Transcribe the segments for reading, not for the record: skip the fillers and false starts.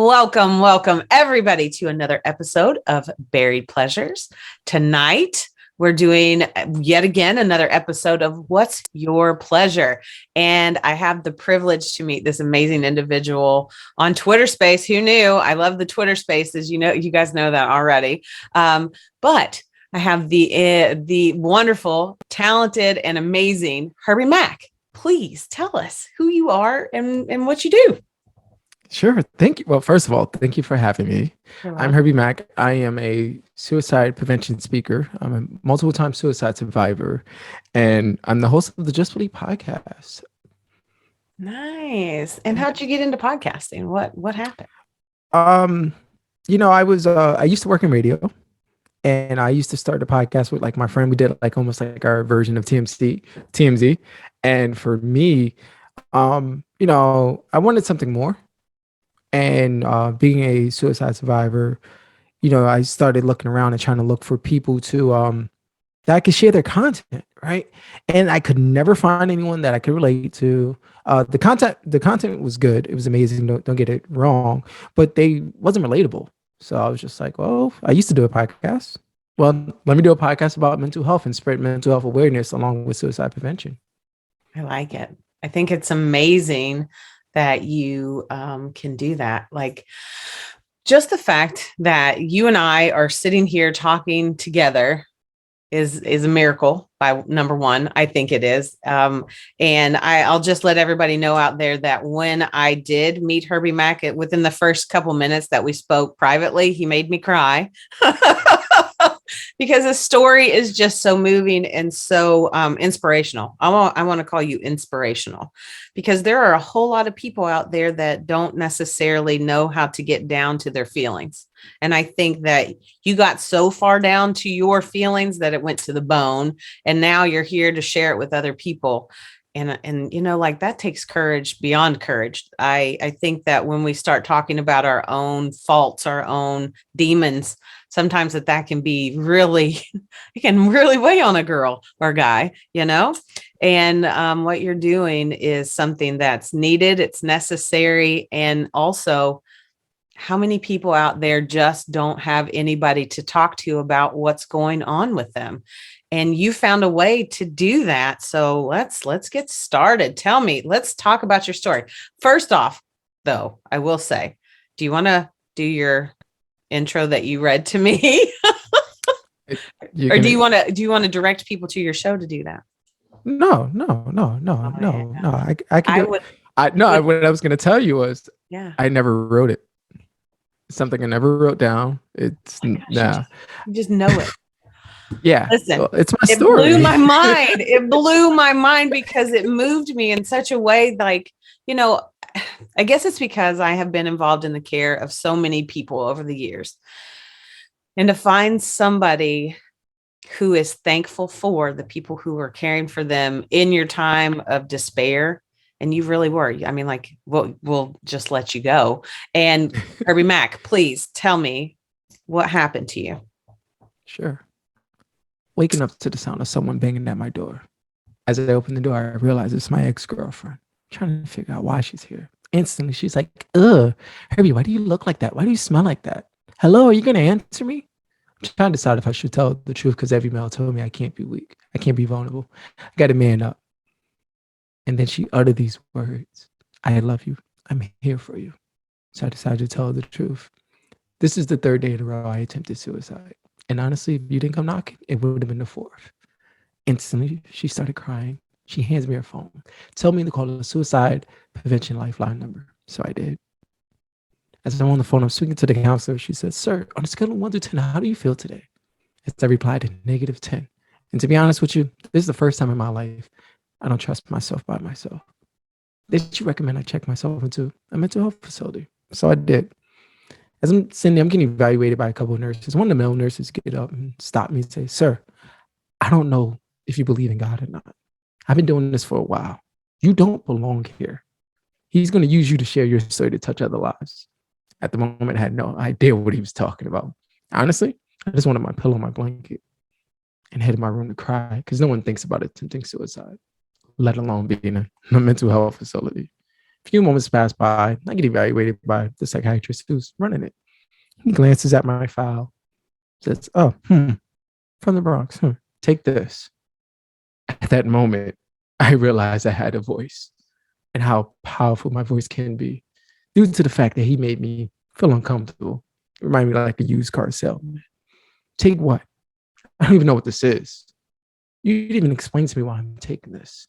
Welcome everybody to another episode of Buried Pleasures. Tonight, we're doing yet again another episode of What's Your Pleasure? And I have the privilege to meet this amazing individual on Twitter Space. Who knew? I love the Twitter Spaces. You know, you guys know that already. But I have the wonderful, talented, and amazing Herbie Mack. Please tell us who you are and what you do. Sure. Thank you. Well, first of all, thank you for having me. I'm Herbie Mack. I am a suicide prevention speaker. I'm a multiple time suicide survivor, and I'm the host of the Just Believe podcast. Nice. And how'd you get into podcasting? What happened? I used to work in radio, and I used to start a podcast with like my friend. We did like almost like our version of TMZ. And for me, I wanted something more. And being a suicide survivor, I started looking around and trying to look for people to that could share their content, right? And I could never find anyone that I could relate to. The content was good. It was amazing. Don't get it wrong, but they wasn't relatable. So I was just like, well, I used to do a podcast. Well, let me do a podcast about mental health and spread mental health awareness along with suicide prevention. I like it. I think it's amazing that you can do that. Like just the fact that you and I are sitting here talking together is a miracle. By number one, I think it is. And I'll just let everybody know out there that when I did meet Herbie Mack, within the first couple minutes that we spoke privately, he made me cry. Because the story is just so moving and so inspirational. I want to call you inspirational because there are a whole lot of people out there that don't necessarily know how to get down to their feelings. And I think that you got so far down to your feelings that it went to the bone. And now you're here to share it with other people. And like that takes courage beyond courage. I think that when we start talking about our own faults, our own demons, sometimes that can be really, it can really weigh on a girl or a guy, and what you're doing is something that's needed. It's necessary. And also, how many people out there just don't have anybody to talk to about what's going on with them? And you found a way to do that. So let's get started. Tell me, let's talk about your story. First off, though, I will say, do you want to do your intro that you read to me? Or do you want to direct people to your show to do that? No. I can do it. What I was going to tell you was, I never wrote it. Something I never wrote down. It's you just know it. Yeah. Listen, well, it's my story. It blew my mind. It blew my mind because it moved me in such a way, like, I guess it's because I have been involved in the care of so many people over the years. And to find somebody who is thankful for the people who are caring for them in your time of despair. And you really were. I mean, like, we'll just let you go. And Herbie Mack, please tell me what happened to you. Sure. Waking up to the sound of someone banging at my door. As I open the door, I realize it's my ex-girlfriend. I'm trying to figure out why she's here. Instantly, she's like, ugh, Herbie, why do you look like that? Why do you smell like that? Hello, are you going to answer me? I'm trying to decide if I should tell the truth because every male told me I can't be weak. I can't be vulnerable. I got to man up. And then she uttered these words. I love you. I'm here for you. So I decided to tell her the truth. This is the third day in a row I attempted suicide. And honestly, if you didn't come knocking, it would have been the fourth. Instantly, she started crying. She hands me her phone. Tell me to call the suicide prevention lifeline number. So I did. As I'm on the phone, I'm speaking to the counselor. She says, sir, on a scale of 1 to 10, how do you feel today? As I replied, -10. And to be honest with you, this is the first time in my life I don't trust myself by myself. Did you recommend I check myself into a mental health facility? So I did. As I'm sitting there, I'm getting evaluated by a couple of nurses. One of the male nurses get up and stop me and say, sir, I don't know if you believe in God or not. I've been doing this for a while. You don't belong here. He's going to use you to share your story to touch other lives. At the moment, I had no idea what he was talking about. Honestly, I just wanted my pillow, my blanket, and head in my room to cry because no one thinks about attempting suicide, let alone being in a mental health facility. A few moments pass by. I get evaluated by the psychiatrist who's running it. He glances at my file, says, "Oh, from the Bronx. Take this." At that moment, I realized I had a voice and how powerful my voice can be due to the fact that he made me feel uncomfortable. It reminded me like a used car salesman. Take what? I don't even know what this is. You didn't even explain to me why I'm taking this.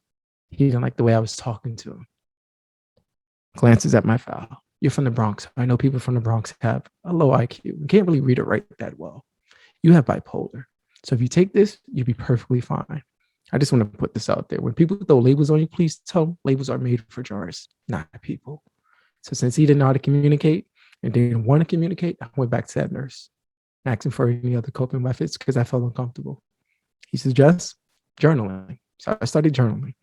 He didn't like the way I was talking to him. Glances at my file. You're from the Bronx. I know people from the Bronx have a low IQ. You can't really read or write that well. You have bipolar. So if you take this, you'll be perfectly fine. I just want to put this out there. When people throw labels on you, please tell them labels are made for jars, not people. So since he didn't know how to communicate and didn't want to communicate, I went back to that nurse, asking for any other coping methods because I felt uncomfortable. He suggests journaling. So I started journaling.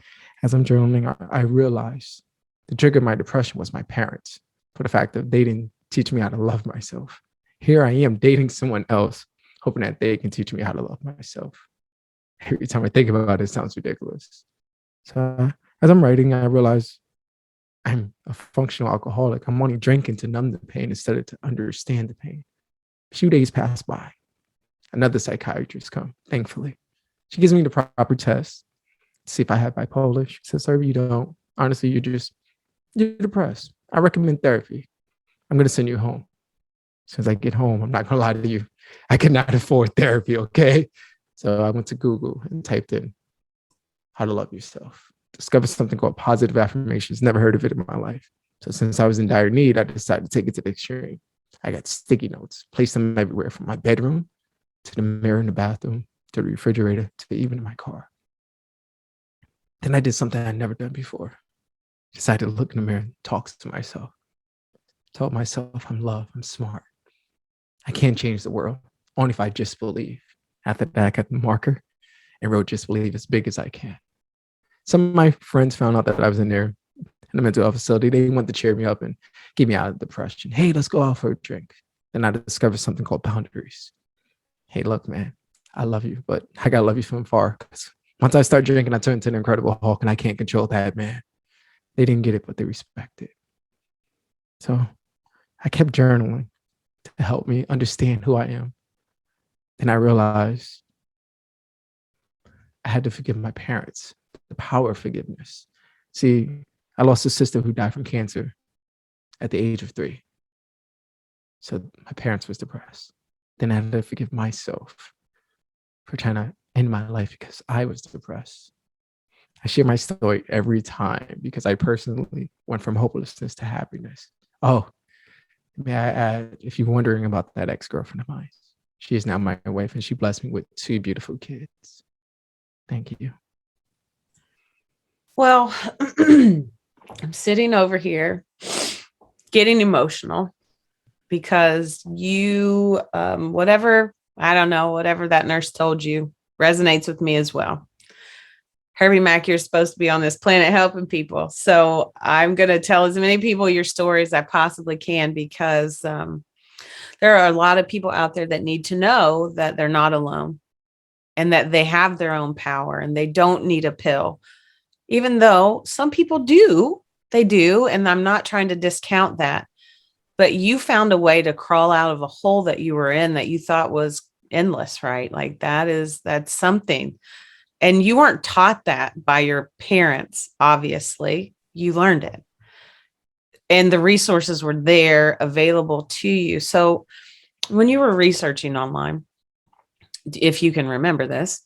As I'm journaling, I realized the trigger of my depression was my parents, for the fact that they didn't teach me how to love myself. Here I am dating someone else, hoping that they can teach me how to love myself. Every time I think about it, it sounds ridiculous. So as I'm writing, I realize I'm a functional alcoholic. I'm only drinking to numb the pain instead of to understand the pain. A few days pass by. Another psychiatrist comes, thankfully. She gives me the proper test to see if I have bipolar. She says, "Sir, you don't. Honestly, you're depressed. I recommend therapy. I'm going to send you home." As soon as I get home, I'm not going to lie to you, I cannot afford therapy, okay? So I went to Google and typed in how to love yourself. Discovered something called positive affirmations. Never heard of it in my life. So since I was in dire need, I decided to take it to the extreme. I got sticky notes, placed them everywhere from my bedroom to the mirror in the bathroom to the refrigerator to even in my car. Then I did something I'd never done before. Decided to look in the mirror and talk to myself. Told myself I'm loved, I'm smart. I can't change the world, only if I just believe. After that, I got the marker and wrote "just believe" as big as I can. Some of my friends found out that I was in there in the mental health facility. They wanted to cheer me up and get me out of depression. Hey, let's go out for a drink. Then I discovered something called boundaries. Hey, look, man, I love you, but I gotta love you from afar. Because once I start drinking, I turn into an Incredible Hulk and I can't control that, man. They didn't get it, but they respect it. So I kept journaling to help me understand who I am. And I realized I had to forgive my parents, the power of forgiveness. See, I lost a sister who died from cancer at the age of 3. So my parents was depressed. Then I had to forgive myself for trying to end my life because I was depressed. I share my story every time because I personally went from hopelessness to happiness. Oh, may I add, if you're wondering about that ex-girlfriend of mine, she is now my wife and she blessed me with 2 beautiful kids. Thank you. Well, I'm sitting over here getting emotional because you, whatever, I don't know, whatever that nurse told you resonates with me as well. Herbie Mack, you're supposed to be on this planet helping people. So I'm going to tell as many people your story as I possibly can because there are a lot of people out there that need to know that they're not alone and that they have their own power and they don't need a pill. Even though some people do, they do. And I'm not trying to discount that. But you found a way to crawl out of a hole that you were in that you thought was endless, right? Like that's something. And you weren't taught that by your parents, obviously. You learned it. And the resources were there available to you. So when you were researching online, if you can remember this,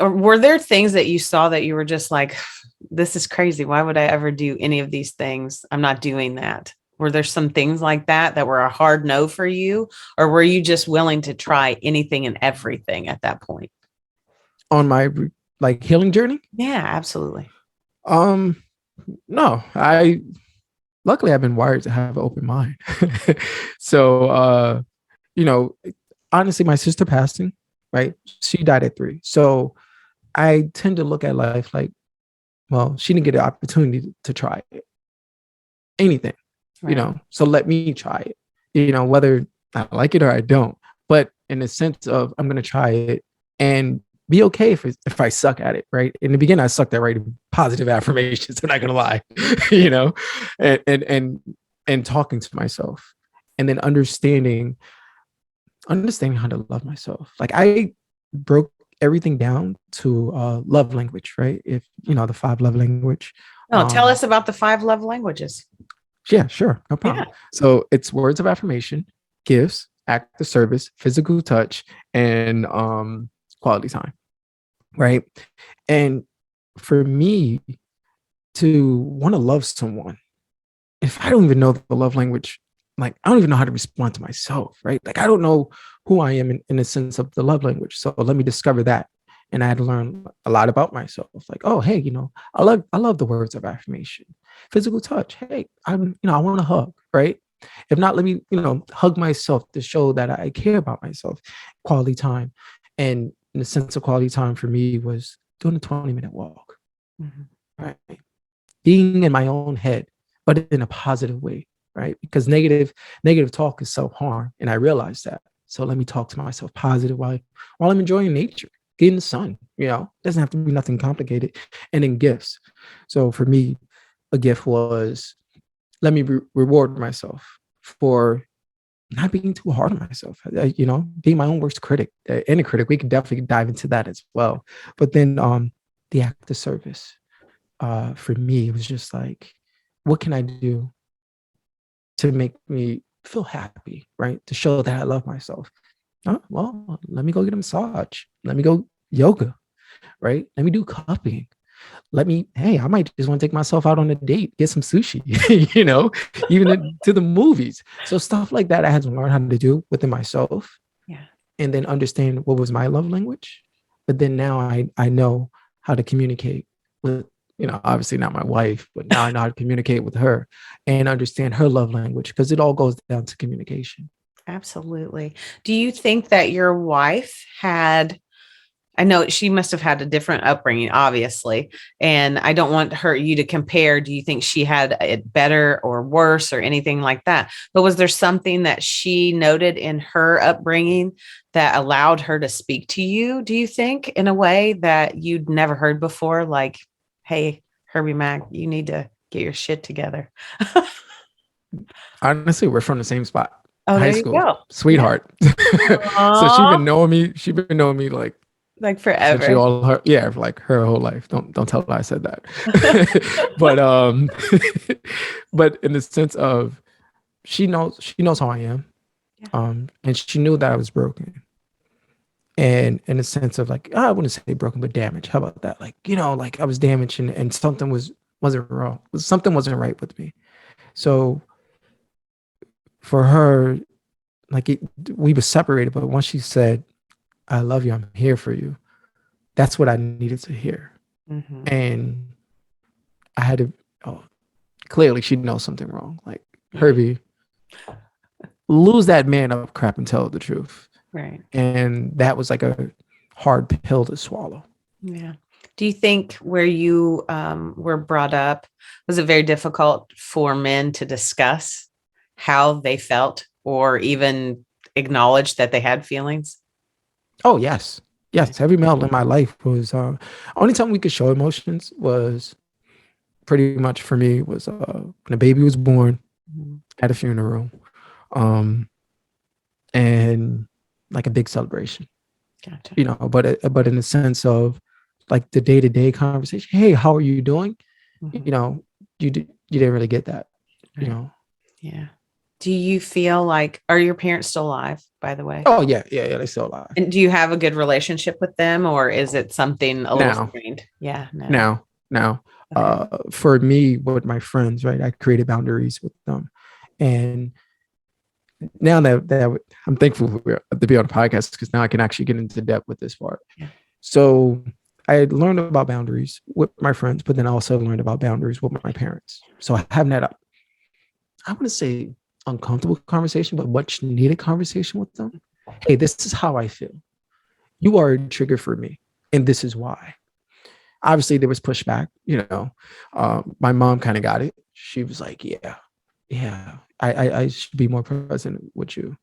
or were there things that you saw that you were just like, this is crazy. Why would I ever do any of these things? I'm not doing that. Were there some things like that were a hard no for you? Or were you just willing to try anything and everything at that point? On my like healing journey? Yeah, absolutely. No, luckily I've been wired to have an open mind. So you know, honestly, my sister passing, right? She died at 3. So I tend to look at life like, well, she didn't get an opportunity to try it. Anything, Right. so let me try it, whether I like it or I don't. But in the sense of I'm going to try it and be okay if I suck at it, right? In the beginning, I sucked at writing positive affirmations. I'm not gonna lie, you know, and talking to myself, and then understanding how to love myself. Like I broke everything down to love language, right? If you know the 5 love language. No, tell us about the 5 love languages. Yeah, sure, no Yeah. problem. So it's words of affirmation, gifts, act of service, physical touch, and quality time, right? And for me to want to love someone, if I don't even know the love language, like I don't even know how to respond to myself, right? Like I don't know who I am in the sense of the love language. So let me discover that. And I had to learn a lot about myself. Like, oh, hey, you know, I love the words of affirmation. Physical touch. Hey, I want to hug, right? If not, let me, hug myself to show that I care about myself. Quality time. And in the sense of quality time for me was doing a 20-minute walk. Mhm. Right. Being in my own head, but in a positive way, right? Because negative talk is self-harm. And I realized that. So let me talk to myself positive while I'm enjoying nature, getting the sun, doesn't have to be nothing complicated. And then gifts. So for me, a gift was let me reward myself for not being too hard on myself, being my own worst critic and a critic. We can definitely dive into that as well. But then the act of service for me, it was just like, what can I do to make me feel happy, right? To show that I love myself. Oh, well, let me go get a massage. Let me go yoga, right? Let me do cupping. Hey, I might just want to take myself out on a date, get some sushi, even to the movies. So stuff like that I had to learn how to do within myself. Yeah. And then understand what was my love language. But then now I know how to communicate with, obviously not my wife, but now I know how to communicate with her and understand her love language, because it all goes down to communication. Absolutely. Do you think that your wife I know she must have had a different upbringing, obviously, and I don't want you to compare. Do you think she had it better or worse or anything like that? But was there something that she noted in her upbringing that allowed her to speak to you, do you think, in a way that you'd never heard before? Like, hey, Herbie Mack, you need to get your shit together. Honestly, we're from the same spot. Oh, High there you school, go. Yeah. sweetheart. So Aww, she's been knowing me like like essentially forever. all her, yeah, for like her whole life. Don't tell her I said that. But but in the sense of she knows how I am. Yeah. And she knew that I was broken. And in a sense of like, I wouldn't say broken, but damaged. How about that? Like, like I was damaged and something wasn't wrong. Something wasn't right with me. So for her, like we were separated, but once she said, I love you, I'm here for you, that's what I needed to hear. Mm-hmm. And I had to, oh, clearly she knows something wrong. Like, Yeah. Herbie, lose that man up crap and tell the truth. Right. And that was like a hard pill to swallow. Yeah. Do you think where you were brought up, was it very difficult for men to discuss how they felt or even acknowledge that they had feelings? Oh, yes. Yeah. Yes. Every male in my life was, only time we could show emotions was pretty much for me was when a baby was born Mhm. at a funeral, um, and like a big celebration, Gotcha. but in the sense of like the day-to-day conversation, hey, how are you doing? Mhm. You know, you didn't really get that, you Right. know. Yeah. Do you feel like, are your parents still alive, by the way? Oh yeah, yeah, yeah, they still alive. And do you have a good relationship with them, or is it something a little Now, strained? Yeah, no. now, now, Okay. for me with my friends, right, I created boundaries with them. And now that I'm thankful to be on a podcast, because now I can actually get into depth with this part. Yeah. So I learned about boundaries with my friends, but then I also learned about boundaries with my parents. So having that, I want to say uncomfortable conversation, but much needed conversation with them. Hey, this is how I feel. You are a trigger for me, and this is why. Obviously, there was pushback. My mom kind of got it. She was like, "Yeah, yeah, I should be more present with you."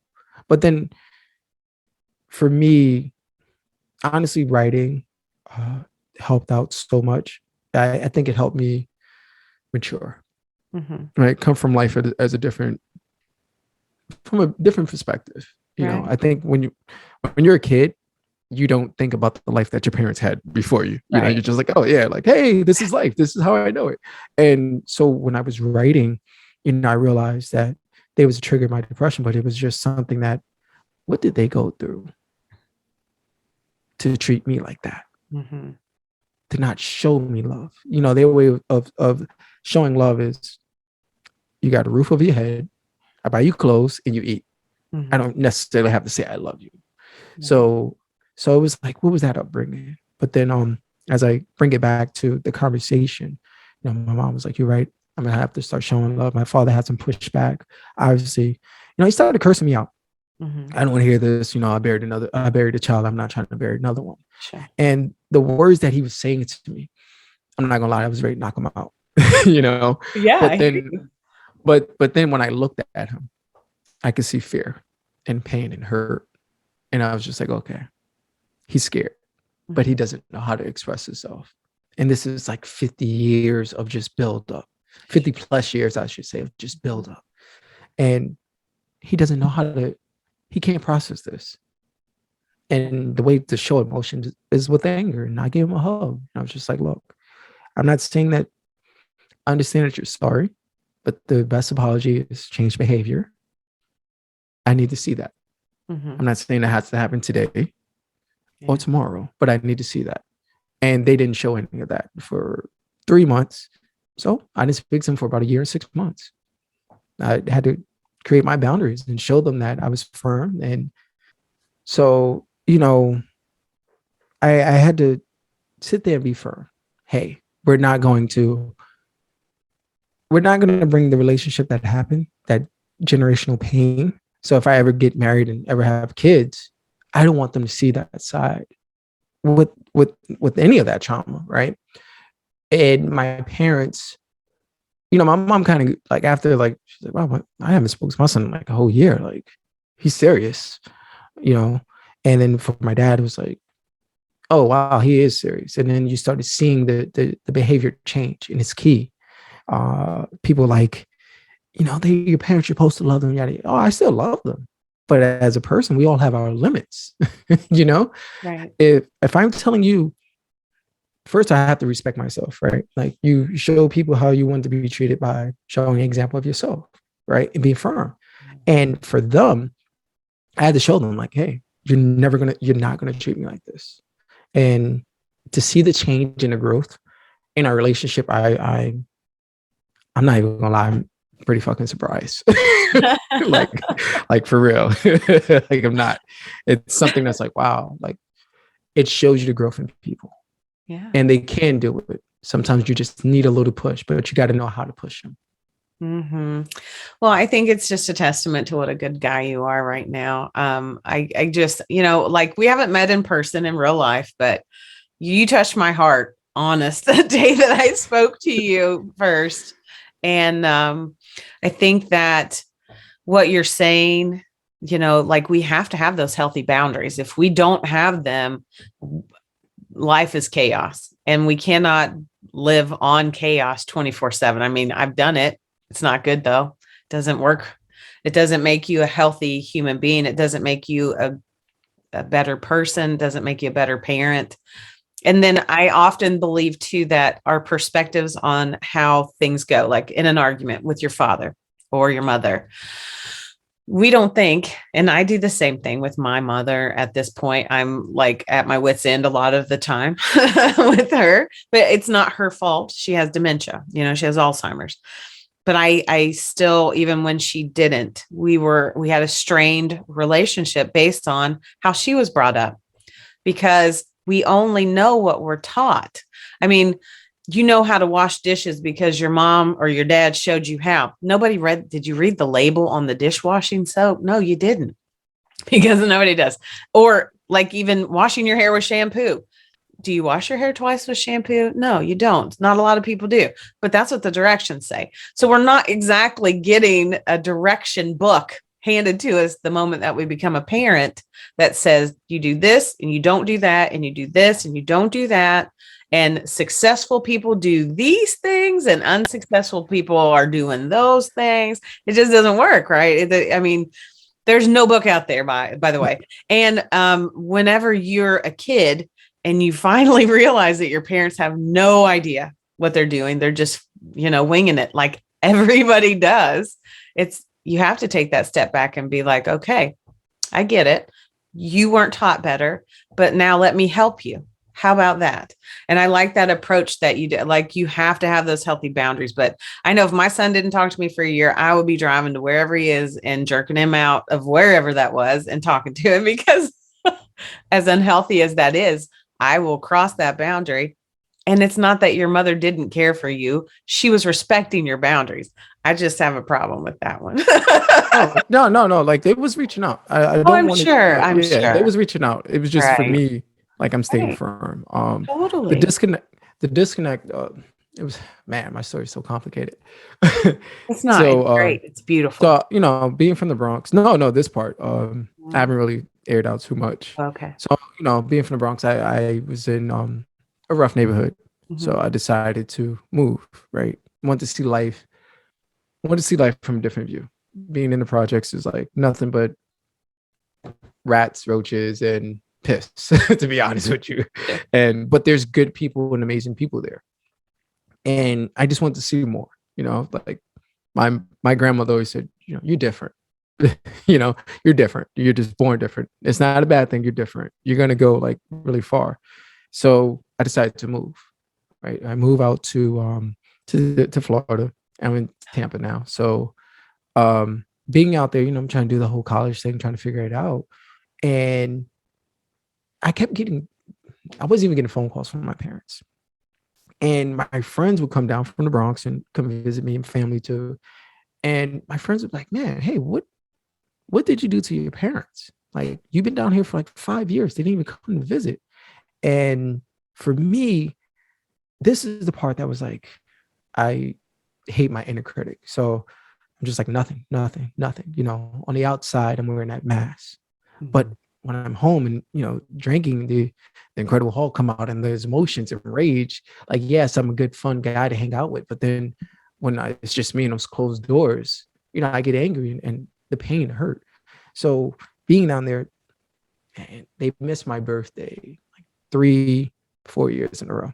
But then, for me, honestly, writing helped out so much. I think it helped me mature, right? Come from life as a different, from a different perspective. Right. I think when you're a kid, you don't think about the life that your parents had before you. Right. You're just like, oh yeah, like, hey, this is life. This is how I know it. And so when I was writing, I realized that there was a trigger in my depression, but it was just something that, what did they go through to treat me like that? To not show me love. Their way of showing love is, you got a roof over your head, I buy you clothes, and you eat. I don't necessarily have to say I love you. So it was like, what was that upbringing? But then as I bring it back to the conversation, my mom was like, you're right, I'm gonna have to start showing love. My father had some pushback. Obviously, he started cursing me out. I don't want to hear this. I buried a child. I'm not trying to bury another one. Sure. And the words that he was saying to me, I'm not gonna lie, I was ready to knock him out. Yeah. But then when I looked at him, I could see fear and pain and hurt. And I was just like, okay, he's scared, but he doesn't know how to express himself. And this is like 50 years of just build up, 50 plus years, I should say, of just build up. And he doesn't know he can't process this. And the way to show emotion is with anger. And I gave him a hug. I was just like, look, I'm not saying that I understand that you're sorry, but the best apology is change behavior. I need to see that. I'm not saying that has to happen today or tomorrow, but I need to see that. And they didn't show any of that for 3 months. So I didn't speak to them for about 1 year and 6 months. I had to create my boundaries and show them that I was firm. And so, I had to sit there and be firm. Hey, we're not going to bring the relationship that happened, that generational pain. So if I ever get married and ever have kids, I don't want them to see that side with any of that trauma, right? And my parents, my mom kind of like, after, like, she's like, wow, I haven't spoken to my son in like a whole year. Like, he's serious, And then for my dad, it was like, oh wow, he is serious. And then you started seeing the behavior change, and it's key. People like, your parents, you're supposed to love them. Yada. Oh, I still love them. But as a person, we all have our limits, Right. If I'm telling you, first I have to respect myself, right? Like, you show people how you want to be treated by showing an example of yourself, right? And be firm. And for them, I had to show them, like, hey, you're not going to treat me like this. And to see the change and the growth in our relationship, I'm not even gonna lie, I'm pretty fucking surprised. like for real. Like, I'm not. It's something that's like, wow, like, it shows you the growth in people. Yeah. And they can do it. Sometimes you just need a little push, but you got to know how to push them. Well, I think it's just a testament to what a good guy you are right now. I just, like, we haven't met in person in real life, but you touched my heart, honest, the day that I spoke to you first. And I think that what you're saying, like, we have to have those healthy boundaries. If we don't have them, life is chaos, and we cannot live on chaos 24/7. I mean, I've done it. It's not good though. It doesn't work. It doesn't make you a healthy human being. It doesn't make you a better person. It doesn't make you a better parent. And then I often believe too, that our perspectives on how things go, like in an argument with your father or your mother, we don't think, and I do the same thing with my mother at this point. I'm like at my wit's end a lot of the time with her, but it's not her fault. She has dementia, she has Alzheimer's. But I still, even when she didn't, we had a strained relationship based on how she was brought up, because we only know what we're taught. I mean, you know how to wash dishes because your mom or your dad showed you how. Did you read the label on the dishwashing soap? No, you didn't, because nobody does. Or like even washing your hair with shampoo. Do you wash your hair twice with shampoo? No, you don't. Not a lot of people do, but that's what the directions say. So we're not exactly getting a direction book handed to us the moment that we become a parent that says you do this and you don't do that, and you do this and you don't do that. And successful people do these things and unsuccessful people are doing those things. It just doesn't work, right? I mean, there's no book out there, by the way. And whenever you're a kid and you finally realize that your parents have no idea what they're doing, they're just, winging it like everybody does. You have to take that step back and be like, okay, I get it. You weren't taught better, but now let me help you. How about that? And I like that approach that you did. Like, you have to have those healthy boundaries. But I know if my son didn't talk to me for a year, I would be driving to wherever he is and jerking him out of wherever that was and talking to him, because as unhealthy as that is, I will cross that boundary. And it's not that your mother didn't care for you. She was respecting your boundaries. I just have a problem with that one. Oh, no. Like, they was reaching out. I don't I'm want sure. to. I'm Yeah, they sure. was reaching out. It was just for Right. me. Like, I'm staying Right. firm. The Totally. disconnect. The disconnect. It was, man. My story's so complicated. It's not. It's so, great. It's beautiful. being from the Bronx. No, this part. I haven't really aired out too much. Okay. So, being from the Bronx, I was in a rough neighborhood. Mhm. So I decided to move. Right. Want to see life from a different view. Being in the projects is like nothing but rats, roaches, and piss, to be honest with you. But there's good people and amazing people there. And I just want to see more, like my grandmother always said, you're different. You're different. You're just born different. It's not a bad thing. You're different. You're gonna go like really far. So I decided to move. Right. I move out to Florida. I'm in Tampa now. So being out there, I'm trying to do the whole college thing, trying to figure it out. And I wasn't even getting phone calls from my parents. And my friends would come down from the Bronx and come visit me, and family too. And my friends would be like, man, hey, what did you do to your parents? Like, you've been down here for like 5 years. They didn't even come to visit. And for me, this is the part that was like, I hate my inner critic. So I'm just like, nothing. On the outside, I'm wearing that mask. But when I'm home and, drinking, the Incredible Hulk come out, and there's emotions and rage. Like, yes, I'm a good, fun guy to hang out with. But then when it's just me and those closed doors, I get angry, and the pain hurt. So being down there, and they missed my birthday like 3-4 years in a row.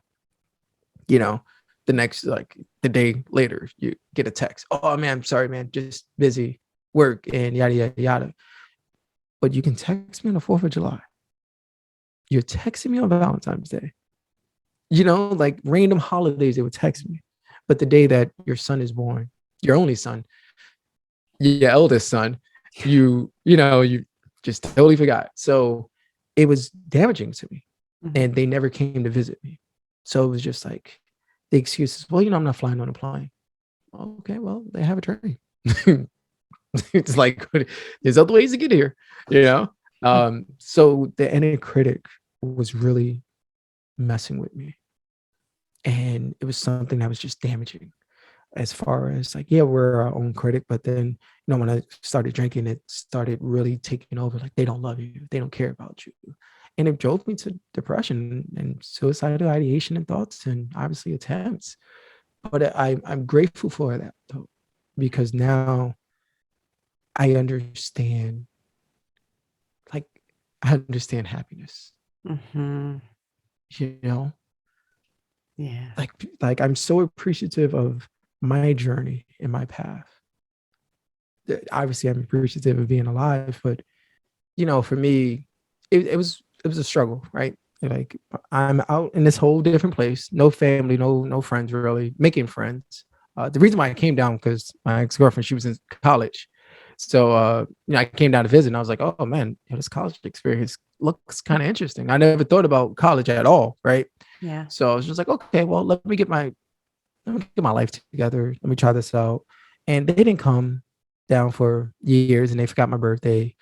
The next, like, the day later, you get a text. Oh man, I'm sorry, man, just busy work and yada yada yada. But you can text me on the 4th of July. You're texting me on Valentine's Day. Like random holidays, they would text me. But the day that your son is born, your only son, your eldest son, you just totally forgot. So it was damaging to me. And they never came to visit me. So it was just like the excuses. Well, I'm not flying on a plane. Okay, well, they have a train. It's like, there's other ways to get here, so the inner critic was really messing with me, and it was something that was just damaging, as far as like, yeah, we're our own critic, but then when I started drinking, it started really taking over. Like, they don't love you, they don't care about you, and it drove me to depression and suicidal ideation and thoughts, and obviously attempts. But I'm grateful for that, though, because now I understand, like, I understand happiness. Mm-hmm. You know, Yeah. like I'm so appreciative of my journey and my path. Obviously, I'm appreciative of being alive, but for me, it was a struggle, right? Like, I'm out in this whole different place, no family, no friends really, making friends. The reason why I came down, because my ex-girlfriend, she was in college. So I came down to visit, and I was like, oh man, this college experience looks kind of interesting. I never thought about college at all, right? Yeah. So I was just like, okay, well, let me get my life together. Let me try this out. And they didn't come down for years, and they forgot my birthday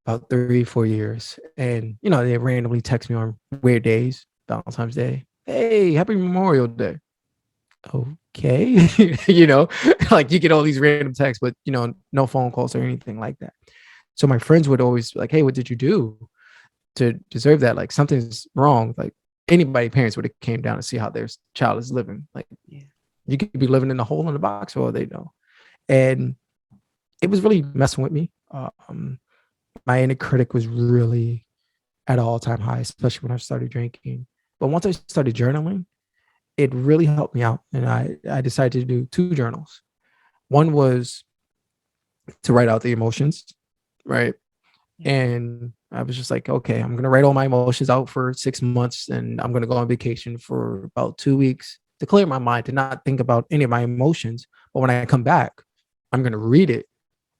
about 3-4 years. And they randomly text me on weird days, Valentine's Day. Hey, happy Memorial Day. okay. You know, like you get all these random texts, but you know, no phone calls or anything like that. So my friends would always be like, hey, what did you do to deserve that? Like something's wrong. Like anybody, parents would have came down to see how their child is living. Like Yeah. you could be living in a hole in the box for all they know. And it was really messing with me. My inner critic was really at an all-time high, especially when I started drinking. But once I started journaling, it really helped me out. And I decided to do 2 journals. One was to write out the emotions, right? Yeah. And I was just like, okay, I'm going to write all my emotions out for 6 months and I'm going to go on vacation for about 2 weeks to clear my mind, to not think about any of my emotions. But when I come back, I'm going to read it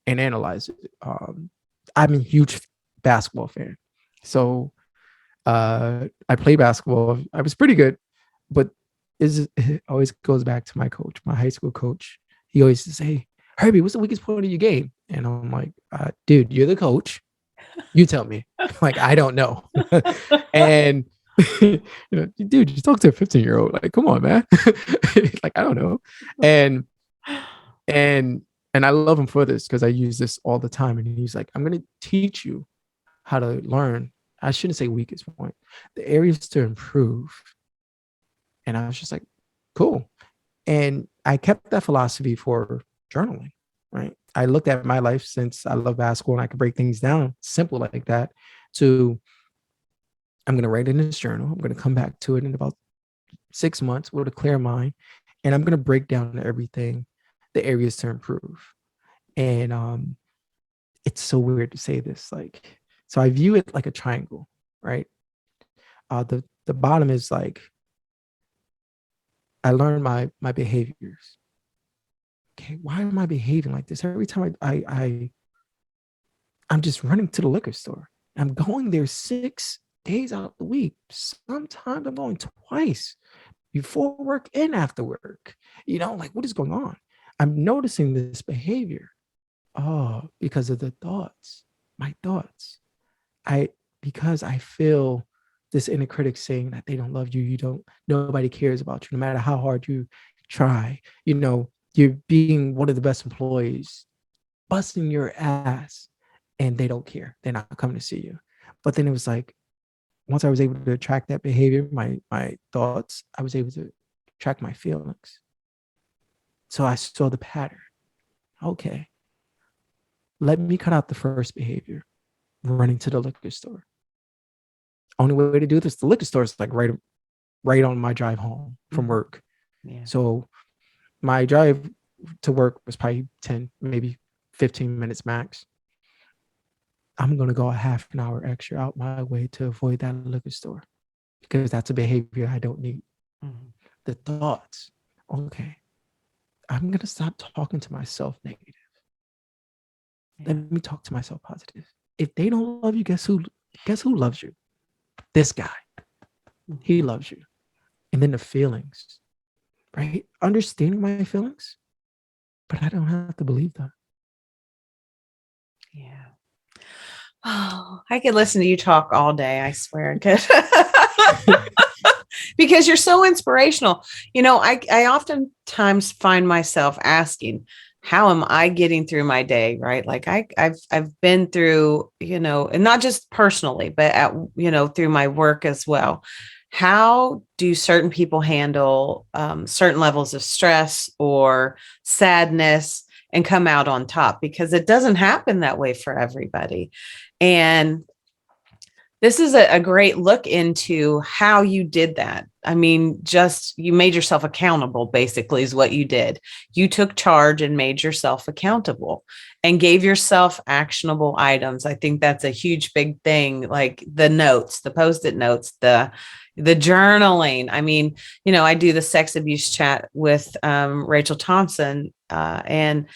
and analyze it. I'm a huge basketball fan. So I played basketball. I was pretty good, but it always goes back to my coach, my high school coach. He always says, hey, Herbie, what's the weakest point of your game? And I'm like, dude, you're the coach. You tell me. Like, I don't know. And you know, dude, you talk to a 15-year-old. Like, come on, man. Like, I don't know. And and and I love him for this because I use this all the time. And he's like, I'm gonna teach you how to learn. I shouldn't say weakest point, the areas to improve. And I was just like, cool. And I kept that philosophy for journaling, right? I looked at my life, since I love basketball and I could break things down simple like that, to I'm going to write in this journal. I'm going to come back to it in about 6 months with a clear mind. And I'm going to break down everything, the areas to improve. And it's so weird to say this. Like, so I view it like a triangle, right? The bottom is like, I learned my behaviors. Okay, why am I behaving like this? Every time I'm just running to the liquor store. I'm going there 6 days out of the week. Sometimes I'm going twice, before work and after work. You know, like what is going on? I'm noticing this behavior. Oh, because of the thoughts, my thoughts. Because I feel this inner critic saying that they don't love you, nobody cares about you, no matter how hard you try. You know, you're being one of the best employees, busting your ass, and they don't care. They're not coming to see you. But then it was like, once I was able to track that behavior, my thoughts, I was able to track my feelings. So I saw the pattern. Okay, let me cut out the first behavior, running to the liquor store. Only way to do this, the liquor store is like right on my drive home from work. Yeah. So my drive to work was probably 10, maybe 15 minutes max. I'm going to go a half an hour extra out my way to avoid that liquor store, because that's a behavior I don't need. Mm-hmm. The thoughts, okay, I'm going to stop talking to myself negative. Yeah. Let me talk to myself positive. If they don't love you, guess who loves you? This guy. He loves you. And then the feelings, right? Understanding my feelings, but I don't have to believe them. Yeah. Oh, I could listen to you talk all day, I swear. Because you're so inspirational. You know, I oftentimes find myself asking, how am I getting through my day? Right. Like I've been through, you know, and not just personally, but through my work as well. How do certain people handle certain levels of stress or sadness and come out on top? Because it doesn't happen that way for everybody. And this is a great look into how you did that. I mean, just you made yourself accountable, basically, is what you did. You took charge and made yourself accountable and gave yourself actionable items. I think that's a huge, big thing, like the notes, the Post-it notes, the journaling. I mean, you know, I do the sex abuse chat with Rachel Thompson, and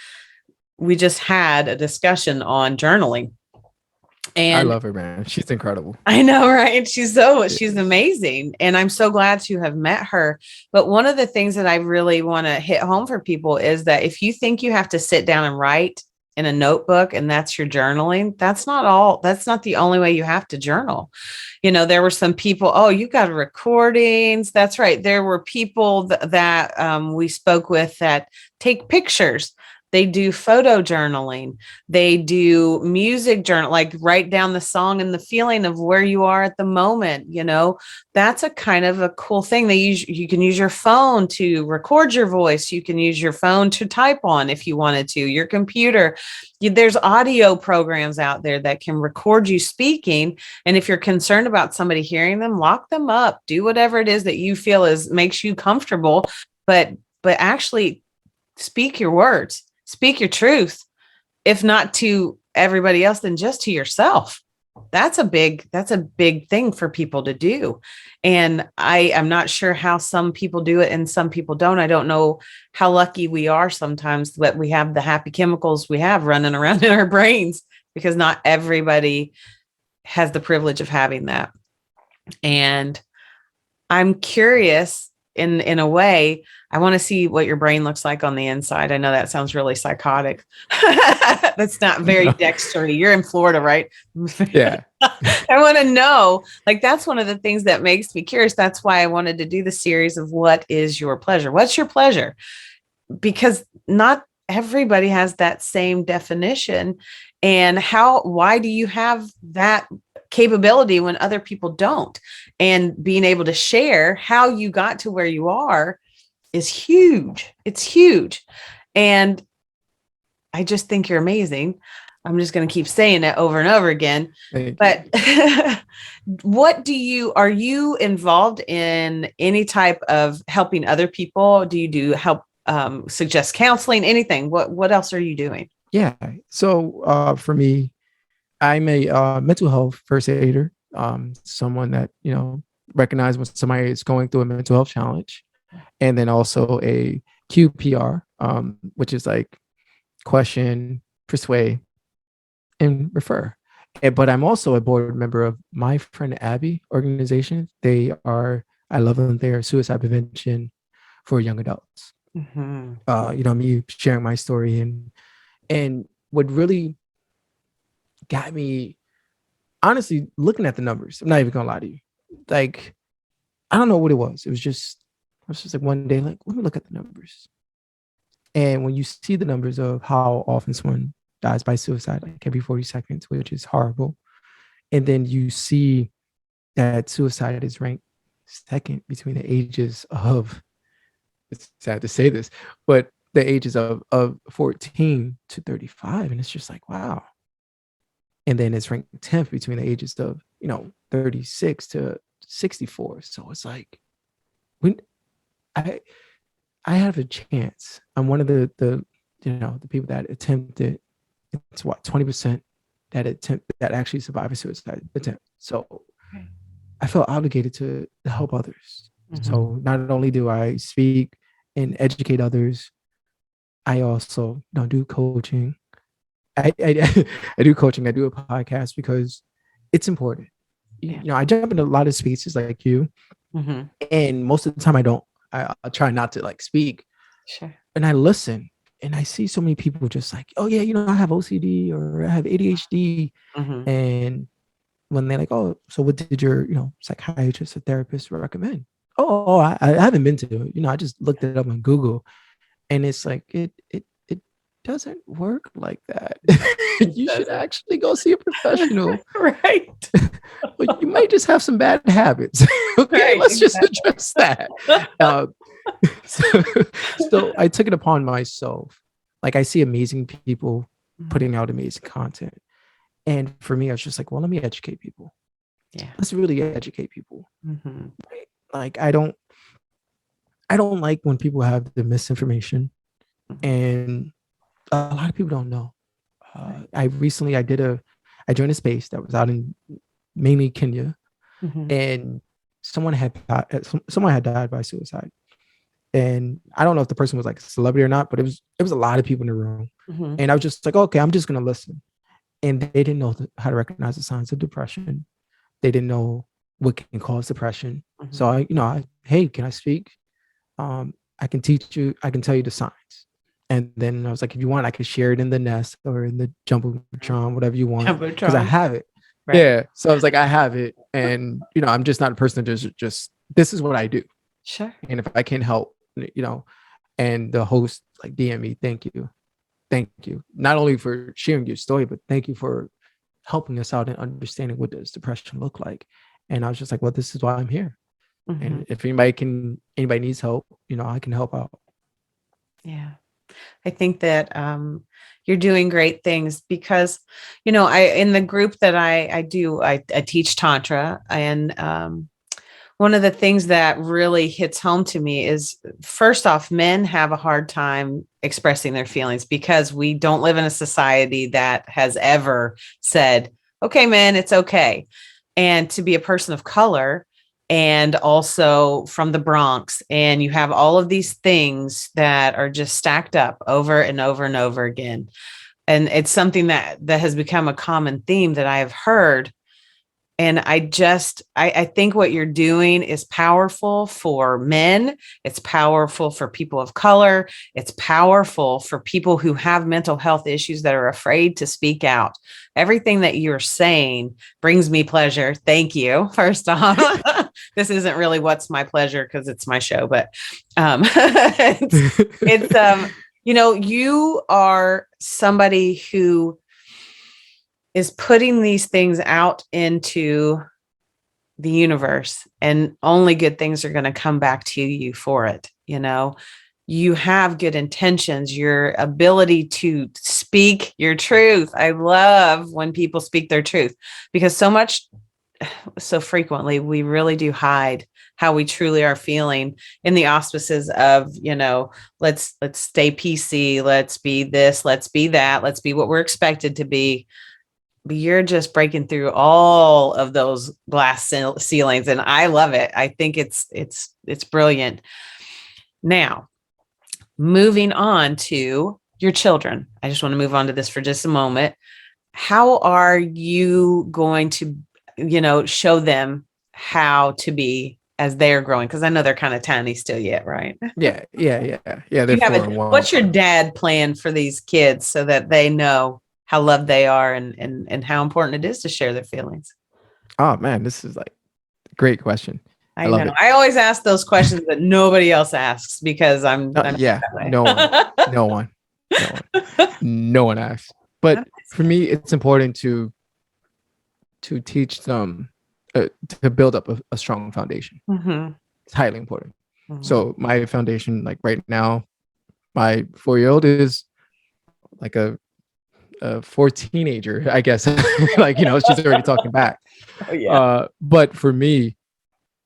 we just had a discussion on journaling. And I love her, man. She's incredible. I know, right? She's amazing. And I'm so glad to have met her. But one of the things that I really want to hit home for people is that if you think you have to sit down and write in a notebook and that's your journaling, that's not the only way you have to journal. There were some people, oh, you got recordings. That's right. There were people that we spoke with that take pictures. They do photo journaling. They do music journal, like write down the song and the feeling of where you are at the moment. That's a kind of a cool thing. You can use your phone to record your voice. You can use your phone to type on if you wanted to, your computer. There's audio programs out there that can record you speaking. And if you're concerned about somebody hearing them, lock them up, do whatever it is that you feel makes you comfortable, but actually speak your words. Speak your truth, if not to everybody else, then just to yourself. That's a big thing for people to do. And I'm not sure how some people do it and some people don't. I don't know how lucky we are sometimes that we have the happy chemicals we have running around in our brains, because not everybody has the privilege of having that. And I'm curious, in a way, I want to see what your brain looks like on the inside. I know that sounds really psychotic. That's not very Dexter-y. You're in Florida, right? Yeah. I want to know, like, that's one of the things that makes me curious. That's why I wanted to do the series of what is your pleasure? What's your pleasure? Because not everybody has that same definition. And why do you have that capability when other people don't? And being able to share how you got to where you are is huge. It's huge. And I just think you're amazing. I'm just going to keep saying it over and over again. But are you involved in any type of helping other people? Do you do help, suggest counseling, anything? What else are you doing? Yeah. So for me, I'm a mental health first aider, someone that, recognize when somebody is going through a mental health challenge, and then also a QPR, which is like question, persuade, and refer. But I'm also a board member of my friend Abby organization. I love them. They are suicide prevention for young adults. Mm-hmm. Me sharing my story and what really got me, honestly, looking at the numbers. I'm not even gonna lie to you. Like, I don't know what it was. I was just like one day, like, let me look at the numbers. And when you see the numbers of how often someone dies by suicide, like every 40 seconds, which is horrible. And then you see that suicide is ranked second between the ages of, it's sad to say this, but the ages of 14 to 35. And it's just like, wow. And then it's ranked 10th between the ages of, 36 to 64. So it's like, when I have a chance. I'm one of the people that attempted. It's 20% that actually survive a suicide attempt. So I feel obligated to help others. Mm-hmm. So not only do I speak and educate others, I also do coaching. I do coaching. I do a podcast because it's important. Yeah. I jump into a lot of spaces like you, mm-hmm. and most of the time I don't. I'll try not to like speak. Sure. And I listen, and I see so many people just like, oh yeah, I have OCD or I have ADHD, mm-hmm. and when they're like, oh, so what did your psychiatrist or therapist recommend? Oh, I haven't been to it. I just looked it up on Google, and it's like it doesn't work like that. You should actually go see a professional. Right. Well, you might just have some bad habits. Okay, right, let's just address that. So I took it upon myself. Like, I see amazing people putting out amazing content. And for me, I was just like, well, let me educate people. Yeah. Let's really educate people. Mm-hmm. Like, I don't like when people have the misinformation, mm-hmm. and a lot of people don't know. I joined a space that was out in mainly Kenya, mm-hmm. and someone had died by suicide. And I don't know if the person was like a celebrity or not, but it was a lot of people in the room. Mm-hmm. And I was just like, okay, I'm just going to listen. And they didn't know how to recognize the signs of depression. They didn't know what can cause depression. Mm-hmm. So hey, can I speak? I can teach you, I can tell you the signs. And then I was like, if you want, I could share it in the Nest or in the Jumbotron, whatever you want, because I Jumbotron. have it. Right. Yeah. So I was like, I have it. And, I'm just not a person that just, this is what I do. Sure. And if I can help, and the host like DM me, thank you. Thank you. Not only for sharing your story, but thank you for helping us out and understanding what does depression look like. And I was just like, well, this is why I'm here. Mm-hmm. And if anybody needs help, I can help out. Yeah. I think that you're doing great things because, in the group that I do, I teach Tantra. And one of the things that really hits home to me is, first off, men have a hard time expressing their feelings because we don't live in a society that has ever said, okay, men, it's okay. And to be a person of color, and also from the Bronx, and you have all of these things that are just stacked up over and over and over again. And it's something that has become a common theme that I have heard. And I think what you're doing is powerful for men. It's powerful for people of color. It's powerful for people who have mental health issues that are afraid to speak out. Everything that you're saying brings me pleasure. Thank you. First off, this isn't really what's my pleasure because it's my show, but it's you are somebody who is putting these things out into the universe, and only good things are going to come back to you for it. You have good intentions, your ability to speak your truth. I love when people speak their truth, because so frequently we really do hide how we truly are feeling in the auspices of, let's stay PC. Let's be this, let's be that, let's be what we're expected to be. But you're just breaking through all of those glass ceilings, and I love it. I think it's brilliant. Now, moving on to your children. I just want to move on to this for just a moment. How are you going to, show them how to be as they're growing? Because I know they're kind of tiny still yet, right? Yeah. They're 4 and 1. What's your dad plan for these kids so that they know how loved they are and how important it is to share their feelings? Oh man, this is like a great question. I know. I always ask those questions that nobody else asks because I'm no one asks. But for me, it's important to teach them to build up a strong foundation. Mm-hmm. It's highly important. Mm-hmm. So my foundation, like right now, my 4-year-old is like a 14-teenager, I guess. Like, she's already talking back. Oh, yeah. But for me,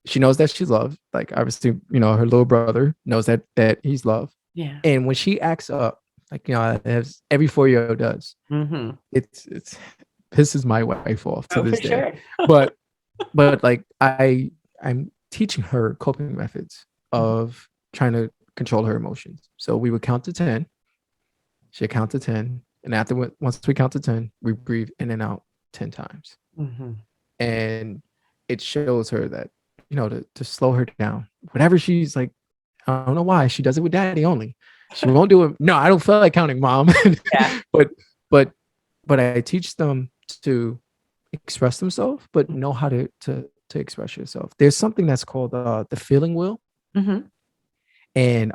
she knows that she's loved. Like, obviously, her little brother knows that he's loved. Yeah. And when she acts up, like, as every 4-year-old does, mm-hmm. it's pisses my wife off to this day. Sure. but like I'm teaching her coping methods of trying to control her emotions. So we would count to 10. She'd count to 10. And once we count to 10, we breathe in and out 10 times. Mm-hmm. And it shows her that, to slow her down. Whatever she's like, I don't know why she does it with daddy only. She won't do it. No, I don't feel like counting, mom. Yeah. But I teach them to express themselves, but know how to express yourself. There's something that's called the feeling wheel. Mm-hmm. And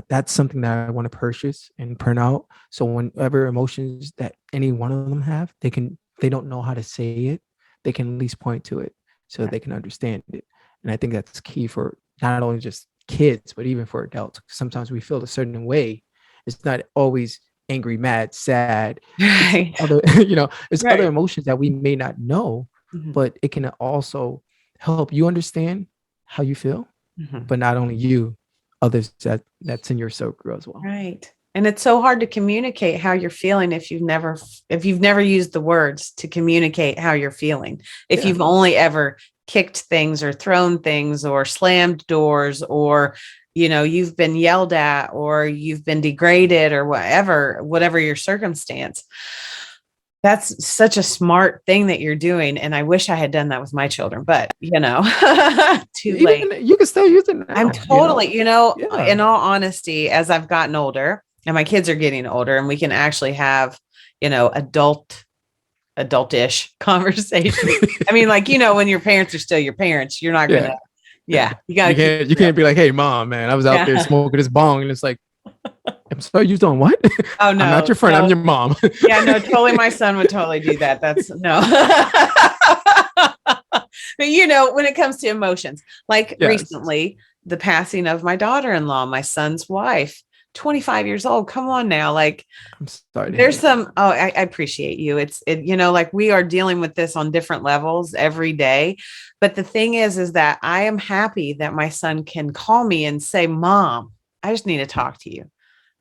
that's something that I want to purchase and print out. So whenever emotions that any one of them have, they don't know how to say it, they can at least point to it so they can understand it. And I think that's key for not only just kids, but even for adults. Sometimes we feel a certain way. It's not always angry, mad, sad. Right. It's other, it's other emotions that we may not know, but it can also help you understand how you feel, but not only you, others that's in your circle as well. Right. And it's so hard to communicate how you're feeling if you've never used the words to communicate how you're feeling. If you've only ever kicked things or thrown things or slammed doors, or you've been yelled at or you've been degraded or whatever your circumstance. That's such a smart thing that you're doing. And I wish I had done that with my children, but too late. You can still use it now. I'm totally, in all honesty, as I've gotten older, and my kids are getting older, and we can actually have, adultish conversation. I mean, like, when your parents are still your parents, you're not Yeah. gonna, Yeah. you gotta keep it You real. can't be like, hey mom, man, I was out there Yeah. smoking this bong, and it's like, I'm sorry, you doing what? Oh I'm not no, your friend, I'm no. your mom. Yeah, no, totally. My son would totally do that. That's no. But when it comes to emotions, like Yes. recently, the passing of my daughter-in-law, my son's wife, 25 years old. Come on now. Like, I'm sorry to hear there's that. I appreciate you. Like we are dealing with this on different levels every day. But the thing is that I am happy that my son can call me and say, Mom, I just need to talk to you.